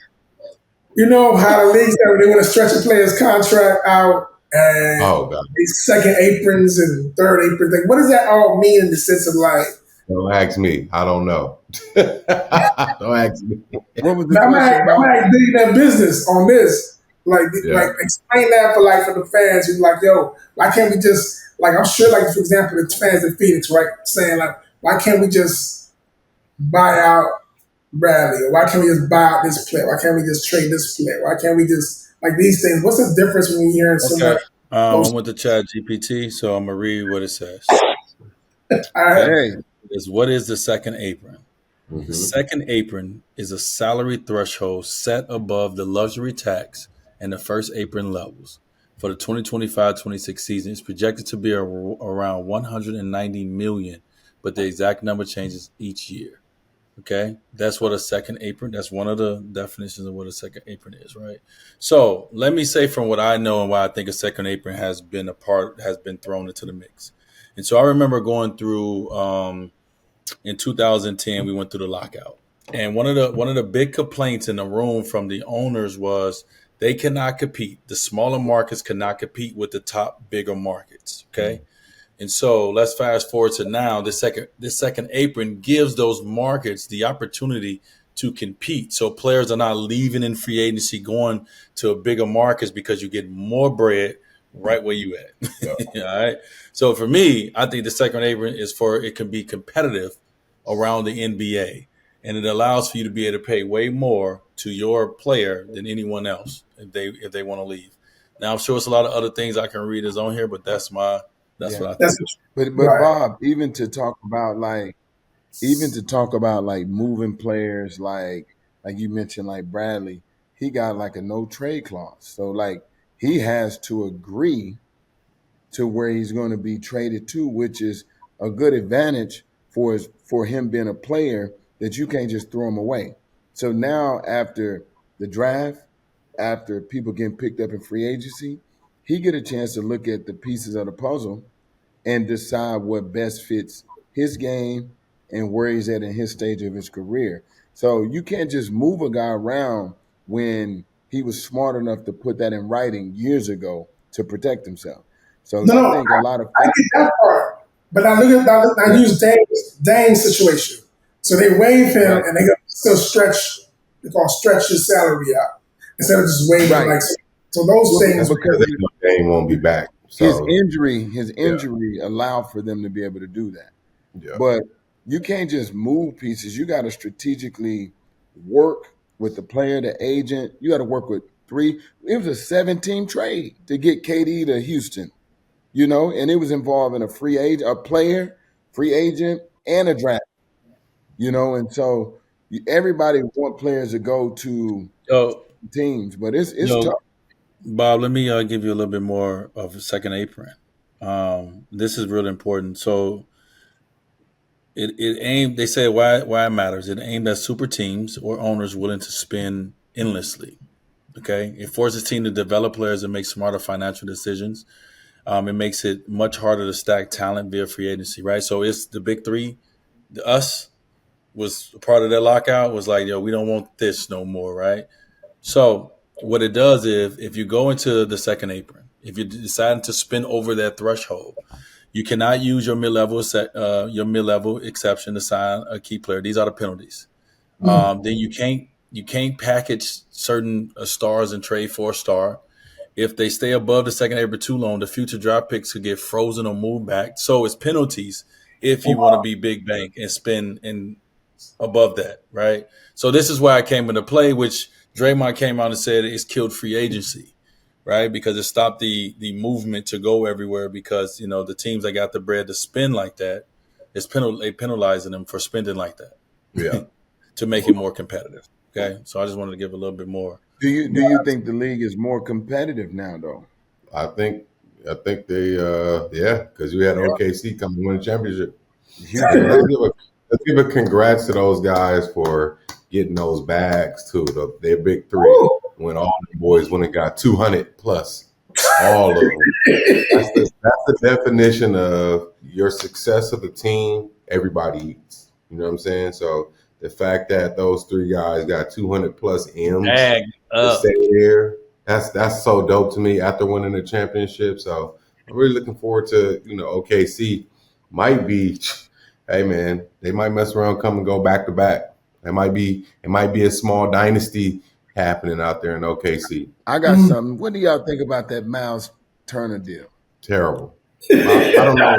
you know how the league said when they want to stretch a player's contract out and Oh God! these second aprons and third aprons. Like, what does that all mean in the sense of like? Don't ask me. I don't know. Don't ask me. What was the Now, question? I'm like digging that business on this. Like, Yeah. like explain that for the fans who's like, yo, why can't we just like? I'm sure, like for example, the fans in Phoenix, right, saying like, why can't we just buy out Bradley, or why can't we just buy out this player? Why can't we just trade this player? Why can't we just like these things? What's the difference when you're hearing someone? I went to Chat GPT, so I'm gonna read what it says. Hey, What is the second apron? Mhm. The second apron is a salary threshold set above the luxury tax and the first apron levels. For the 2025-26 season, it's projected to be around 190 million, but the exact number changes each year. Okay, that's what a second apron. That's one of the definitions of what a second apron is, right? So let me say from what I know and why I think a second apron has been thrown into the mix. And so I remember going through in 2010, we went through the lockout, and one of the big complaints in the room from the owners was they cannot compete. The smaller markets cannot compete with the top bigger markets. Okay. And so let's fast forward to now. This second apron gives those markets the opportunity to compete. So players are not leaving in free agency, going to a bigger markets because you get more bread right where you at. All right. So for me, I think the second apron is for it can be competitive around the NBA, and it allows for you to be able to pay way more to your player than anyone else if they want to leave. Now I'm sure it's a lot of other things I can read is on here, but that's what I think. That's but right. Bob, even to talk about like moving players, like you mentioned, like Bradley, he got like a no trade clause, so like he has to agree to where he's going to be traded to, which is a good advantage for him being a player that you can't just throw him away. So now after the draft, after people getting picked up in free agency, he get a chance to look at the pieces of the puzzle and decide what best fits his game and where he's at in his stage of his career. So you can't just move a guy around when he was smart enough to put that in writing years ago to protect himself. So No, I no, think a lot of I get that part. But now look at now use Dame's situation. So they waive him right, and they still stretch. They call stretch his salary out instead of just waiving right. like. So those things. Because They know Dame won't be back. his So injury allowed for them to be able to do that. yeah. But you can't just move pieces. You got to strategically work with the player, the agent. You got to work with three. It was a 7-team trade to get KD to Houston, and it was involving a free agent, a player, free agent, and a draft, and so everybody want players to go to So, teams, but it's tough. yo, Bob, let me give you a little bit more of a second apron. This is really important. So it aimed. They say why it matters. It aimed at super teams or owners willing to spend endlessly. Okay, it forces team to develop players and make smarter financial decisions. It makes it much harder to stack talent via free agency, right? So it's the big three. Us was a part of that lockout. Was like, yo, we don't want this no more, right? So what it does is, if you go into the second apron, if you're deciding to spin over that threshold, you cannot use your mid level exception to sign a key player. These are the penalties. Then you can't package certain stars and trade for a star, if they stay above the second apron too long, the future draft picks could get frozen or moved back. So it's penalties if you want to be big bank and spend in above that, right? So this is why I came into play, which Draymond came out and said it's killed free agency, right? Because it stopped the movement to go everywhere because, the teams that got the bread to spend like that, they penalizing them for spending like that. Yeah. To make it more competitive. Okay. So I just wanted to give a little bit more. Do you think the league is more competitive now though? I think they because we had OKC come and win a championship. Let's give a congrats to those guys for getting those bags too. Their big three when all the boys went and got 200 plus, all of them. That's the definition of your success of the team. Everybody eats. You know what I'm saying? So the fact that those three guys got 200 plus M's to stay there, that's so dope to me after winning the championship. So I'm really looking forward to OKC might be. Hey man, they might mess around, come and go back to back. It might be a small dynasty happening out there in OKC. I got something. What do y'all think about that Miles Turner deal? Terrible. I don't know.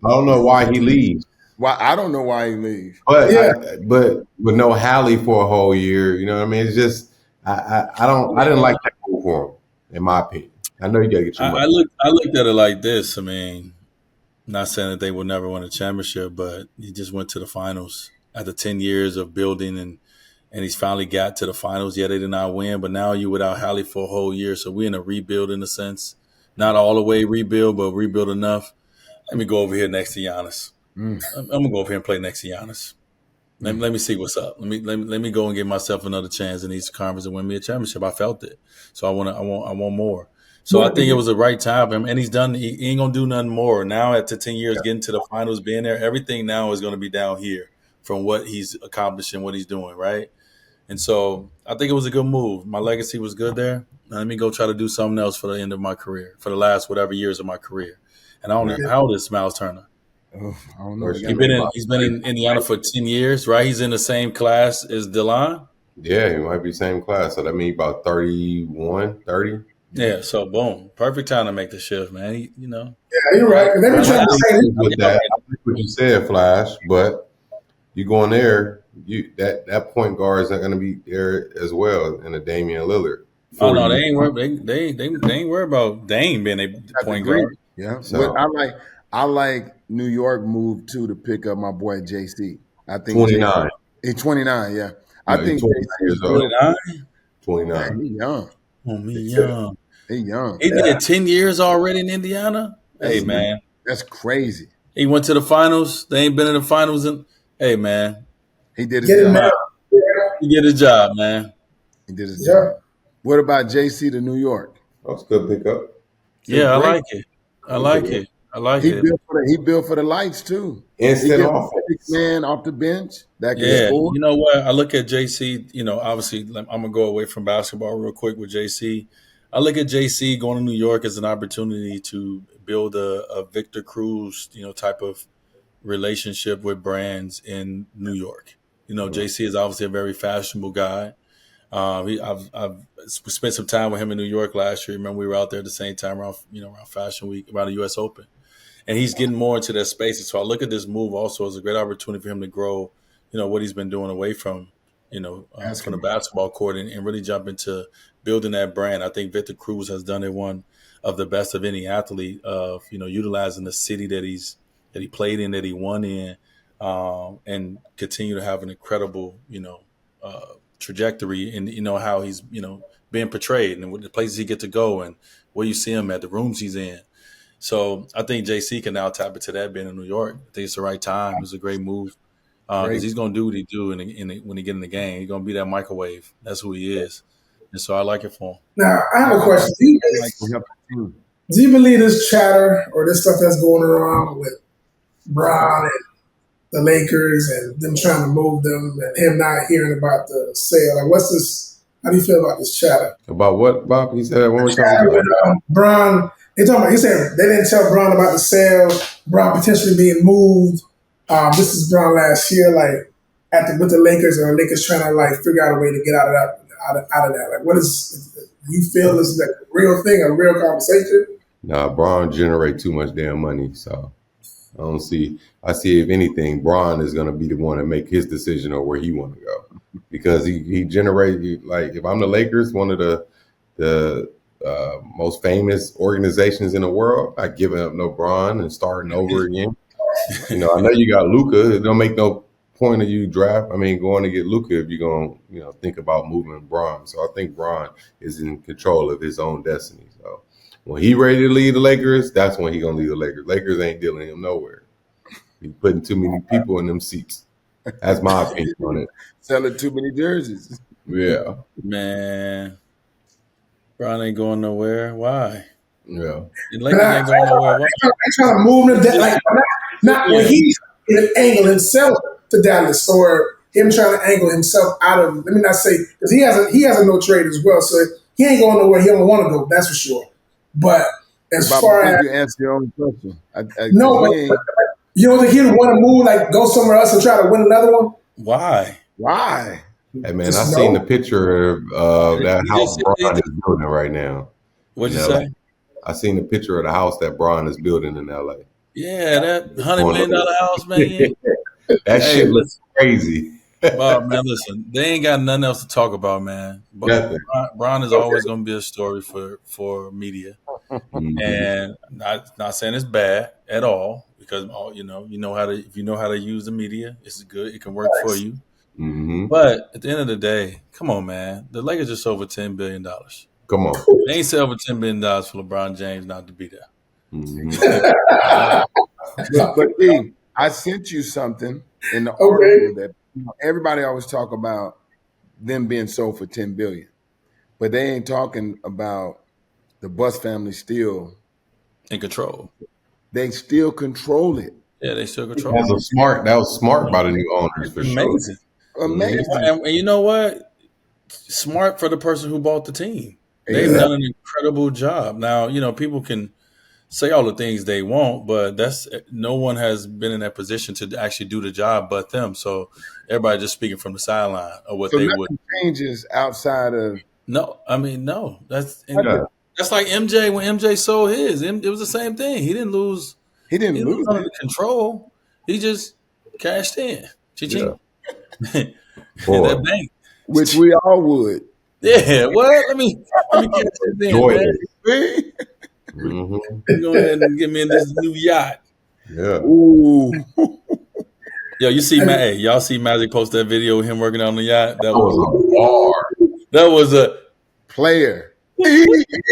I don't know why he leaves. Why I don't know why he leaves. But but with no Hallie for a whole year, you know what I mean? It's just I didn't like that move for him, in my opinion. I know you gotta get your money. I looked at it like this. I mean, not saying that they will never win a championship, but he just went to the finals after 10 years of building and he's finally got to the finals. Yeah, they did not win, but now you without Hallie for a whole year. So we're in a rebuild in a sense. Not all the way rebuild, but rebuild enough. Let me go over here next to Giannis. I'm gonna go over here and play next to Giannis. Let me see what's up. Let me go and give myself another chance in these conference and win me a championship. I felt it, so I want more. So I think it was the right time for him, and he's done. He ain't gonna do nothing more now. After 10 years, getting to the finals, being there, everything now is gonna be down here from what he's accomplished and what he's doing, right? And so I think it was a good move. My legacy was good there. Now let me go try to do something else for the end of my career, for the last whatever years of my career. And I don't know how old is Miles Turner. Oh, I don't know. He's been in Indiana for 10 years, right? He's in the same class as Dwade. Yeah, he might be same class. So that means about 31, 30. Yeah, so boom. Perfect time to make the shift, man. Yeah, you're right. They were trying to say with that. I think what you said, Flash, but you going there, that point guard is not going to be there as well in a Damian Lillard. Oh no, they ain't worried. They ain't worried about Dame being a point guard. Yeah, so, but I like New York moved too to pick up my boy JC. I think 29. He's 29. Yeah, I think 29. 29. Man, he's young. Oh, me young. He's young. He did 10 years already in Indiana. Hey man, that's crazy. He went to the finals. They ain't been in the finals. Hey man, he did his job. He did his job, man. He did his job. What about JC to New York? That's a good pickup. Yeah, I like it. I like it. He built for the lights too. Instant offense. Man off the bench that can score. You know what? I look at JC. Obviously, I'm gonna go away from basketball real quick with JC. I look at JC going to New York as an opportunity to build a Victor Cruz, type of relationship with brands in New York. JC is obviously a very fashionable guy. I've spent some time with him in New York last year. Remember, we were out there at the same time around Fashion Week, around the U.S. Open, and he's getting more into that space. So I look at this move also as a great opportunity for him to grow, what he's been doing away from, from the basketball court and really jump into building that brand. I think Victor Cruz has done it one of the best of any athlete of, utilizing the city that he played in, that he won in, and continue to have an incredible, trajectory and how he's being portrayed and the places he get to go and where you see him at, the rooms he's in. So I think JC can now tap into that being in New York. I think it's the right time. It's a great move because he's going to do what he do when he get in the game. He's going to be that microwave. That's who he is. And so I like it for him. Now, I have a question. Do you believe this chatter or this stuff that's going around with Bron and the Lakers and them trying to move them and him not hearing about the sale? Like, what's this? How do you feel about this chatter? About what, Bob? He said that one more time. Bron, he said they didn't tell Bron about the sale, Bron potentially being moved. This is Bron last year, like with the Lakers, or the Lakers trying to like figure out a way to get out of that. Like, what is You feel this is a real thing, a real conversation? Nah, Braun generate too much damn money, so I don't see. I see if anything, Braun is going to be the one to make his decision on where he want to go, because he generated, like, if I'm the Lakers, one of the most famous organizations in the world, not giving up no Braun and starting over again. I know you got Luka. It don't make no point of you going to get Luka if you're going to think about moving Braun. So I think Braun is in control of his own destiny. So when he ready to leave the Lakers, that's when he gonna leave the Lakers. Lakers ain't dealing him nowhere. He's putting too many people in them seats. That's my opinion on it. Selling too many jerseys. Yeah. Man, Bron ain't going nowhere. Why? Yeah. The Lakers ain't going nowhere. Why? They trying to move him to like not when he's in angle himself to Dallas, or him trying to angle himself out of. Let me not say, because he has a no trade as well, so he ain't going nowhere. He don't want to go. That's for sure. But as far as you answer your own question, no, but you don't think he'd want to move, like go somewhere else and try to win another one? Why? Why? Hey man, I seen the picture of that house Braun is building right now. What'd you say? I seen the picture of the house that Braun is building in LA. Yeah, that $100 million house, man. That shit looks crazy. Bob, man, listen, they ain't got nothing else to talk about, man. But Bron is always going to be a story for media, and not saying it's bad at all, because if you know how to use the media, it's good. It can work for you. Mm-hmm. But at the end of the day, come on, man. The Lakers just over $10 billion. Come on, they ain't sell over $10 billion for LeBron James not to be there. Mm-hmm. but I sent you something in the article that everybody always talk about them being sold for $10 billion, but they ain't talking about the Buss family still in control. They still control it. Yeah, they still control. That was smart by the new owners for Amazing. sure. Amazing. And you know what? Smart for the person who bought the team. They've done an incredible job. Now, people can say all the things they want, but no one has been in that position to actually do the job but them. So everybody just speaking from the sideline of what they would. Changes outside of no. That's like MJ when MJ sold his. It was the same thing. He didn't lose. He didn't lose under control. He just cashed in. Cha-ching. That bank. Which we all would. Yeah, well, let me catch it in, man. Go ahead and get me in this new yacht. Yeah. Ooh. Yo, you see, y'all see Magic post that video of him working on the yacht? That was a bar. That was a player. That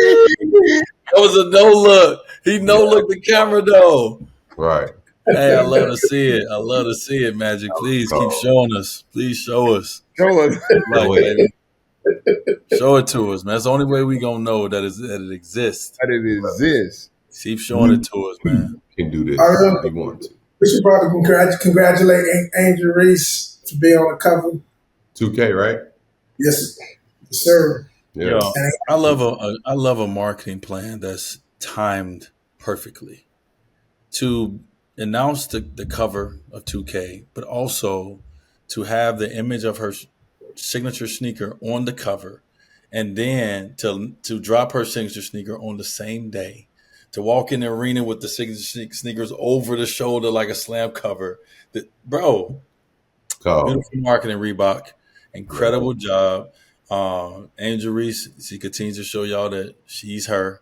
was a no look. He no looked the camera though. Right. Hey, I love to see it. I love to see it, Magic. Please keep showing us. Please show us. Show us. Show it to us, man. That's the only way we gonna know that it exists. That it exists. Keep showing it to us, man. You can do this if you want to. We should probably congratulate Ainge and Reese to be on the cover. 2K, right? Yes, sir. Yeah. Yo, I love a marketing plan that's timed perfectly to announce the cover of 2K, but also to have the image of her signature sneaker on the cover, and then to drop her signature sneaker on the same day, to walk in the arena with the signature sneakers over the shoulder like a slam cover. Beautiful marketing, Reebok. Incredible job. Angel Reese, she continues to show y'all that she's her.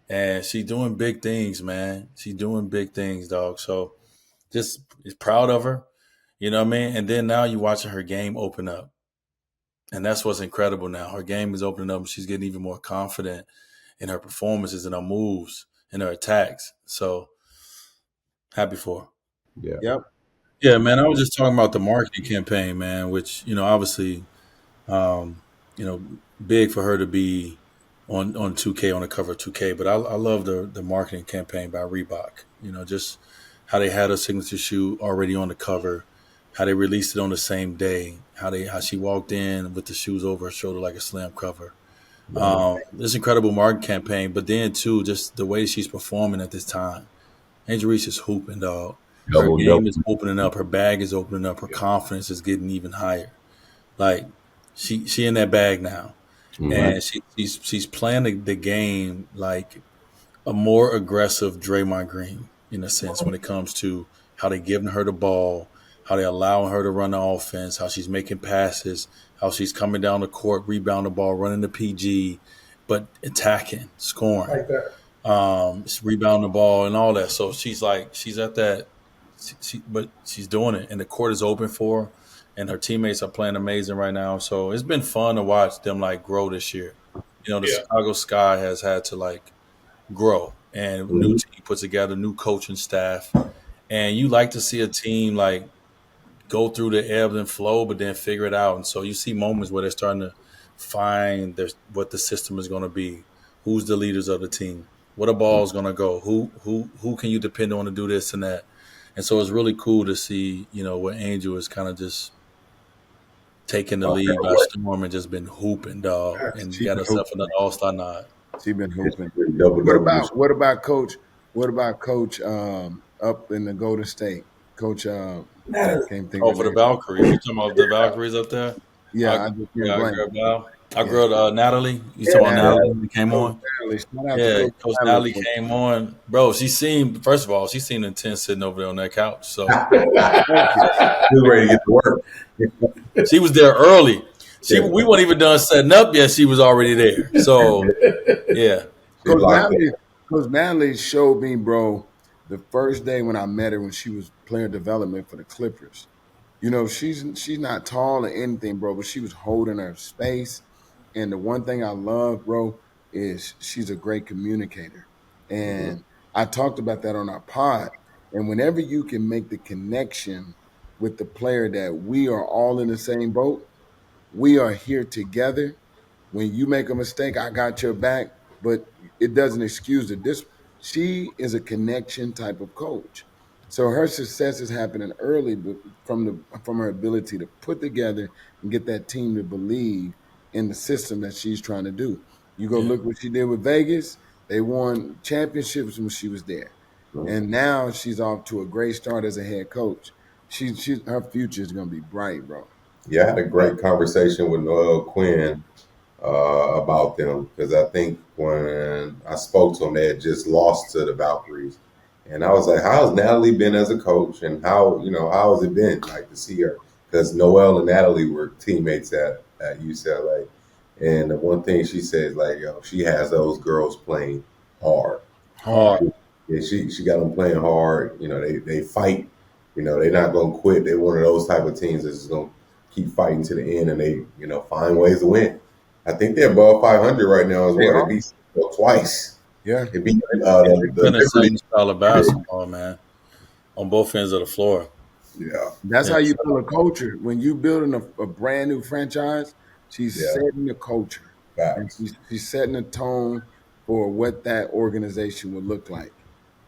And she's doing big things, man. She's doing big things, dog. So just proud of her. You know what I mean? And then now you're watching her game open up. And that's what's incredible now. Her game is opening up. She's getting even more confident in her performances and her moves and her attacks. So happy for her. Yeah. Yep. Yeah, man. I was just talking about the marketing campaign, man, which, obviously, big for her to be on 2K, on the cover of 2K. But I love the marketing campaign by Reebok. Just how they had her signature shoe already on the cover, how they released it on the same day, how she walked in with the shoes over her shoulder like a slam cover. This incredible marketing campaign, but then too, just the way she's performing at this time. Angel Reese is hooping, dog. Her game is opening up. Her bag is opening up. Her confidence is getting even higher. Like she in that bag now. and she's playing the game like a more aggressive Draymond Green in a sense when it comes to how they giving her the ball, how they allowing her to run the offense, how she's making passes, how she's coming down the court, rebound the ball, running the PG, but attacking, scoring, like that. rebounding the ball and all that. So she's at that, but she's doing it, and the court is open for her, and her teammates are playing amazing right now. So it's been fun to watch them like grow this year. The Chicago Sky has had to like grow and new team put together, new coaching staff. And you like to see a team like go through the ebb and flow, but then figure it out. And so you see moments where they're starting to find what the system is going to be, who's the leaders of the team, where the ball is going to go, who can you depend on to do this and that. And so it's really cool to see, where Angel is kind of just taking the lead by storm and just been hooping, dog, and got herself another All-Star nod. She been hooping. What about Coach? What about Coach up in the Golden State? Coach can't think for the Valkyries. You talking about the Valkyries up there? Yeah, Our girl Natalie. You talking about Natalie who came on? Yeah, Coach Natalie came on. Bro, she seemed intense sitting over there on that couch. So she was ready to get to work. She was there early. We weren't even done setting up yet. She was already there. So yeah. Coach Natalie showed me, bro, the first day when I met her when she was player development for the Clippers. She's not tall or anything, bro, but she was holding her space. And the one thing I love, bro, is she's a great communicator. And I talked about that on our pod. And whenever you can make the connection with the player that we are all in the same boat, we are here together. When you make a mistake, I got your back, but it doesn't excuse it. She is a connection type of coach. So her success is happening early, but from her ability to put together and get that team to believe in the system that she's trying to do. You go look what she did with Vegas. They won championships when she was there. And now she's off to a great start as a head coach. Her future is going to be bright, bro. Yeah, I had a great conversation with Noel Quinn about them because I think when I spoke to them, they had just lost to the Valkyries. And I was like, how's Natalie been as a coach? And how has it been like to see her? Because Noel and Natalie were teammates at UCLA. And the one thing she said, like, she has those girls playing hard. Yeah, she got them playing hard. They fight. They're not going to quit. They're one of those type of teams that's going to keep fighting to the end, and they, find ways to win. I think they're above 500 right now as well. They beat twice. Yeah. They beat the same style of basketball, man, on both ends of the floor. Yeah. That's how you build a culture. When you building a brand new franchise, she's setting the culture. And she's setting a tone for what that organization would look like.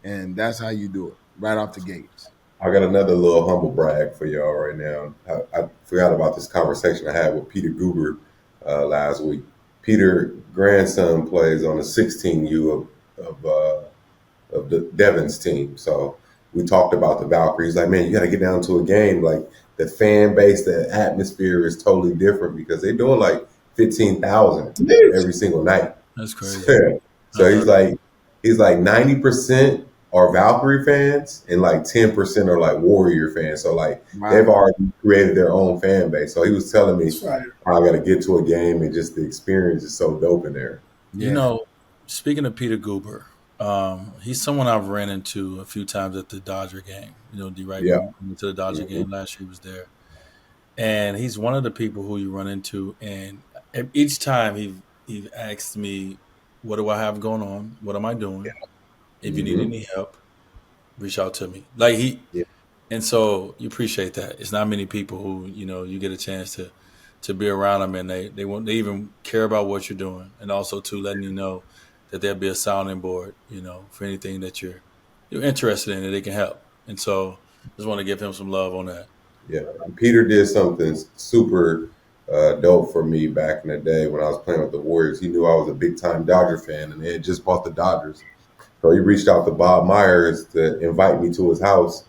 And that's how you do it, right off the gates. I got another little humble brag for y'all right now. I forgot about this conversation I had with Peter Guber last week. Peter's grandson plays on the 16U of the Devon's team. So we talked about the Valkyries. Like, man, you got to get down to a game. Like, the fan base, the atmosphere is totally different because they're doing like 15,000 every single night. That's crazy. So he's like 90% are Valkyrie fans and like 10% are like Warrior fans. So like they've already created their own fan base. So he was telling me I got to get to a game and just the experience is so dope in there. Speaking of Peter Guber, he's someone I've ran into a few times at the Dodger game. Dwright went to the Dodger game last year. He was there, and he's one of the people who you run into. And each time he asks me, "What do I have going on? What am I doing? If you need any help, reach out to me." And so you appreciate that. It's not many people who you get a chance to be around them, and they even care about what you're doing, and also too letting you know that there'll be a sounding board, for anything that you're interested in that they can help. And so just want to give him some love on that. Yeah, Peter did something super dope for me back in the day when I was playing with the Warriors. He knew I was a big time Dodger fan, and they had just bought the Dodgers. So he reached out to Bob Myers to invite me to his house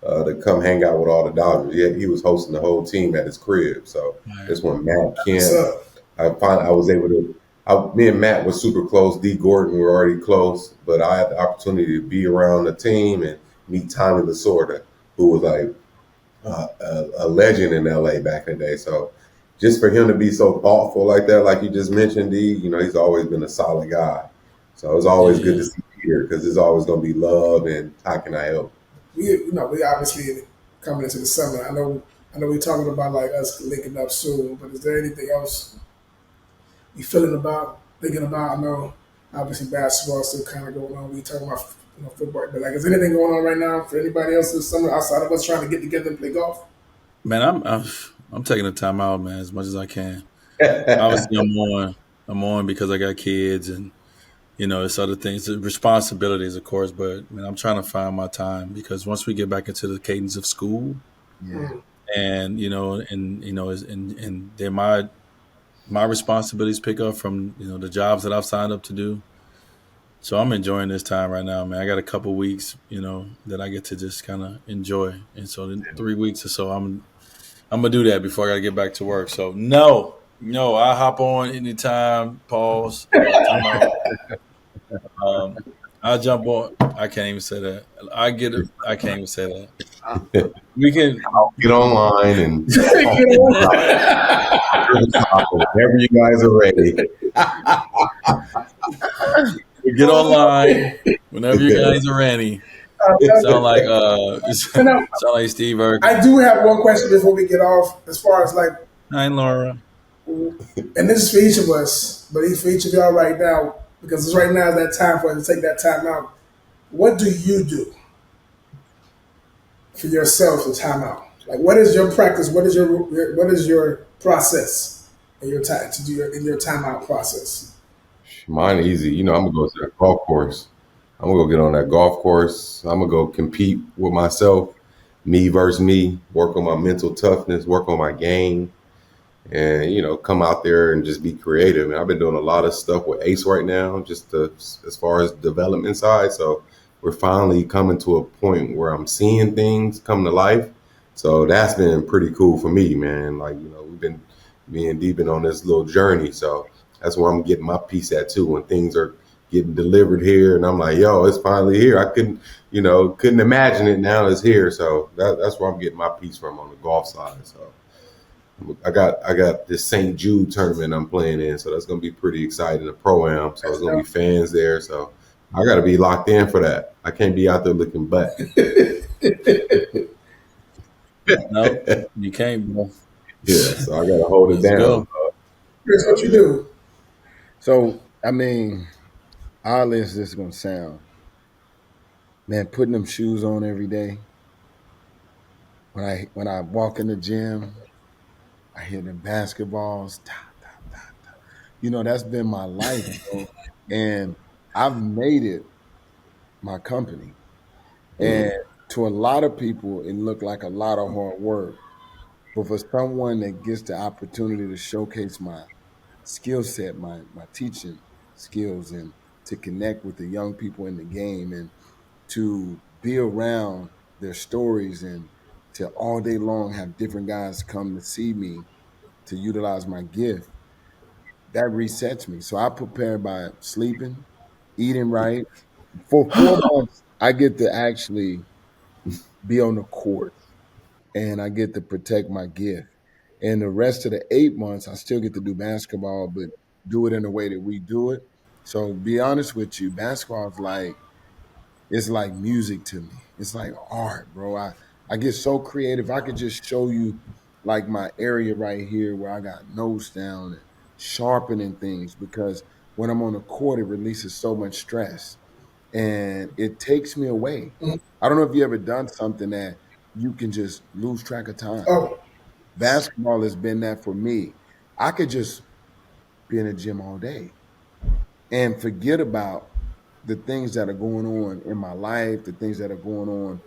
to come hang out with all the Dodgers. He was hosting the whole team at his crib. So this one, Matt Kemp, I was able to. Me and Matt were super close. D Gordon were already close, but I had the opportunity to be around the team and meet Tommy Lasorda, who was like a legend in LA back in the day. So just for him to be so thoughtful like that, like you just mentioned, D, he's always been a solid guy. So it's always good to Yeah. see Peter because there's always going to be love and how can I help? We obviously coming into the summer. I know we're talking about like us linking up soon, but is there anything else you thinking about? I know obviously basketball is still kind of going on. We talking about football, but like, is anything going on right now for anybody else this summer outside of us trying to get together and play golf? Man, I'm taking the time out, man, as much as I can. Obviously, I'm on because I got kids and it's other things, the responsibilities, of course. But man, I'm trying to find my time because once we get back into the cadence of school, Yeah. and and then my responsibilities pick up from the jobs that I've signed up to do. So I'm enjoying this time right now, man. I got a couple weeks, that I get to just kind of enjoy, and so in 3 weeks or so, I'm gonna do that before I gotta get back to work. So no, I hop on anytime. Pause. Time out. I jump on. I can't even say that. I get it. I can't even say that. We can Get online and talk You know? whenever you guys are ready. we get online whenever you guys are ready. Sound like And now, sound like Steve Urkel. I do have one question before we get off, as far as like, Hi, Laura. and this is for each of us, but it's for each of y'all right now, because it's right now that time for us to take that time out. What do you do for yourself in time out? Like, what is your practice? What is your process in your time to do in your timeout process? Mine easy. I'm gonna go to the golf course. I'm gonna go get on that golf course. I'm gonna go compete with myself, me versus me. Work on my mental toughness. Work on my game. And come out there and just be creative. And I've been doing a lot of stuff with Ace right now, just as far as development side. So we're finally coming to a point where I'm seeing things come to life. So that's been pretty cool for me, man. Like we've been being deep in on this little journey. So that's where I'm getting my piece at too. When things are getting delivered here, and I'm like, yo, it's finally here. I couldn't imagine it. Now it's here. So that's where I'm getting my piece from on the golf side. So. I got this St. Jude tournament I'm playing in, so that's gonna be pretty exciting. A pro-am, so there's gonna be fans there. So I gotta be locked in for that. I can't be out there looking butt. No, you can't, bro. Yeah, so I gotta hold it Let's down. go. Here's what you do. So I mean, oddly as this is gonna sound, man, putting them shoes on every day. When I walk in the gym, I hear the basketballs. Ta, ta, ta, ta. That's been my life, bro. And I've made it my company. And to a lot of people, it looked like a lot of hard work. But for someone that gets the opportunity to showcase my skill set, my teaching skills, and to connect with the young people in the game and to be around their stories and to all day long have different guys come to see me to utilize my gift, that resets me. So I prepare by sleeping, eating right. For 4 months, I get to actually be on the court and I get to protect my gift. And the rest of the 8 months, I still get to do basketball, but do it in the way that we do it. So be honest with you, basketball is like it's like music to me. It's like art, bro. I get so creative. I could just show you like my area right here where I got nose down and sharpening things because when I'm on the court, it releases so much stress and it takes me away. I don't know if you ever done something that you can just lose track of time. Oh, Basketball has been that for me. I could just be in the gym all day and forget about the things that are going on in my life, the things that are going on,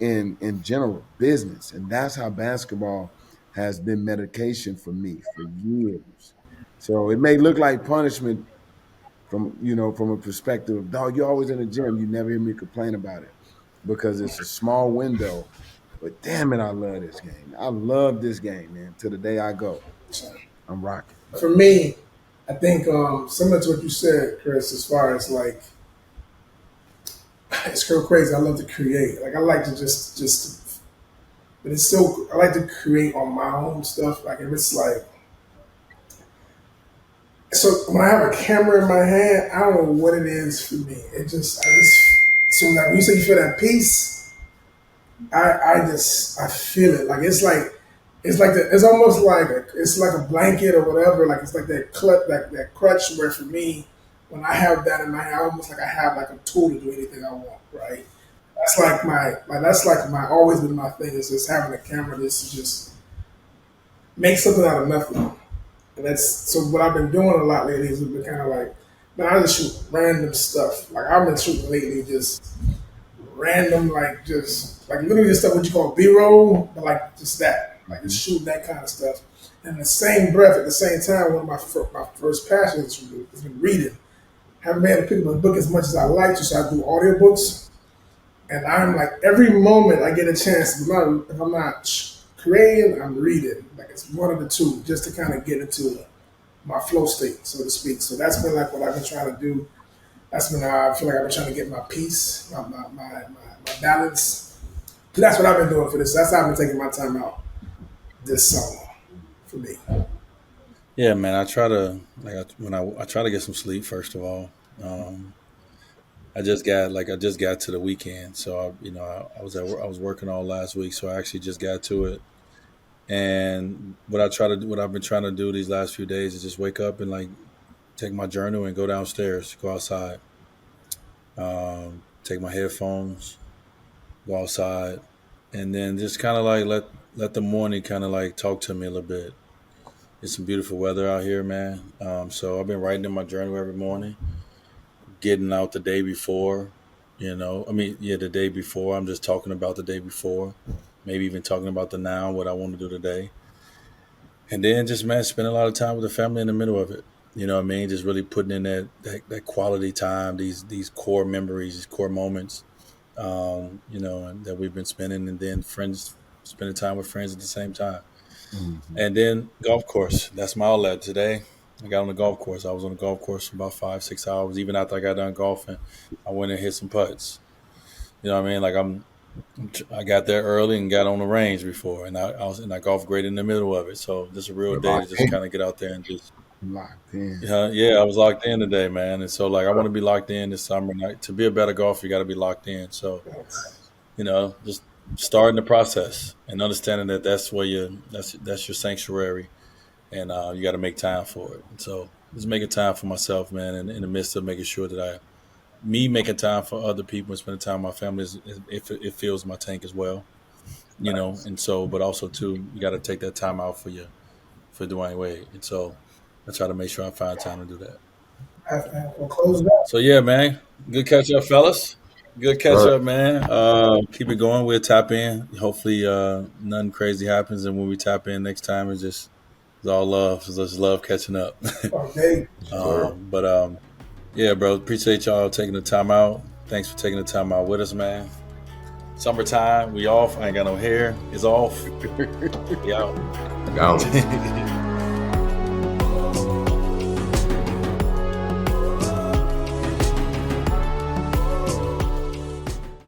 in general business. And that's how basketball has been medication for me for years. So it may look like punishment from a perspective of, dog, you're always in the gym. You never hear me complain about it because it's a small window. But damn it, I love this game. I love this game, man, to the day I go. I'm rocking. For me, I think similar to what you said, Chris, as far as like it's so crazy. I love to create. Like I like to just but it's so I like to create on my own stuff. Like if it's like so when I have a camera in my hand, I don't know what it is for me. I just so like when you say you feel that peace, I feel it. Like it's almost like it's like a blanket or whatever. Like it's like that crutch where for me, when I have that in my hand, almost like I have like a tool to do anything I want. Right. That's like my always been my thing is just having a camera. This to just make something out of nothing. And that's so what I've been doing a lot lately is been kind of like, man, I just shoot random stuff. Like I've been shooting lately, just random, like just like literally just stuff what you call B-roll, but like just that, like just shooting that kind of stuff. And the same breath, at the same time, one of my first passions has been reading. Haven't been able to pick up a book as much as I like to, so I do audiobooks. And I'm like every moment I get a chance, if I'm not creating, I'm reading. Like it's one of the two, just to kind of get into my flow state, so to speak. So that's been like what I've been trying to do. That's been how I feel like I've been trying to get my peace, my balance. That's what I've been doing for this. That's how I've been taking my time out this summer for me. Yeah, man. I try to I try to get some sleep first of all. I just got to the weekend, so I was working all last week, so I actually just got to it. And what I've been trying to do these last few days is just wake up and like take my journal and go downstairs, go outside, take my headphones, go outside, and then just kind of like let the morning kind of like talk to me a little bit. It's some beautiful weather out here, man. So I've been writing in my journal every morning, getting out the day before. The day before. I'm just talking about the day before, maybe even talking about the now, what I want to do today. And then just, man, spend a lot of time with the family in the middle of it. You know what I mean? Just really putting in that quality time, these core memories, these core moments, and that we've been spending, and then spending time with friends at the same time. Mm-hmm. And then golf course. That's my outlet today. I got on the golf course. I was on the golf course for about 5-6 hours. Even after I got done golfing, I went and hit some putts. You know what I mean? Like I got there early and got on the range before, and I golfed great in the middle of it. So just a real day to just kind of get out there and just locked in. Yeah, I was locked in today, man. And so like I want to be locked in this summer. And to be a better golfer, you got to be locked in. So just starting the process and understanding that that's your sanctuary, and you got to make time for it. And so just making time for myself, man, and in the midst of making sure that making time for other people and spending time with my family it fills my tank as well, And so, but also too, you got to take that time out for Dwyane Wade, and so I try to make sure I find time to do that. We'll close it out. So yeah, man, good catch up, fellas. Good catch up, man. Keep it going. We'll tap in. Hopefully, nothing crazy happens, and when we tap in next time, it's all love. It's just love catching up. Okay. Yeah, bro. Appreciate y'all taking the time out. Thanks for taking the time out with us, man. Summertime, we off. I ain't got no hair. It's off. We out. Out.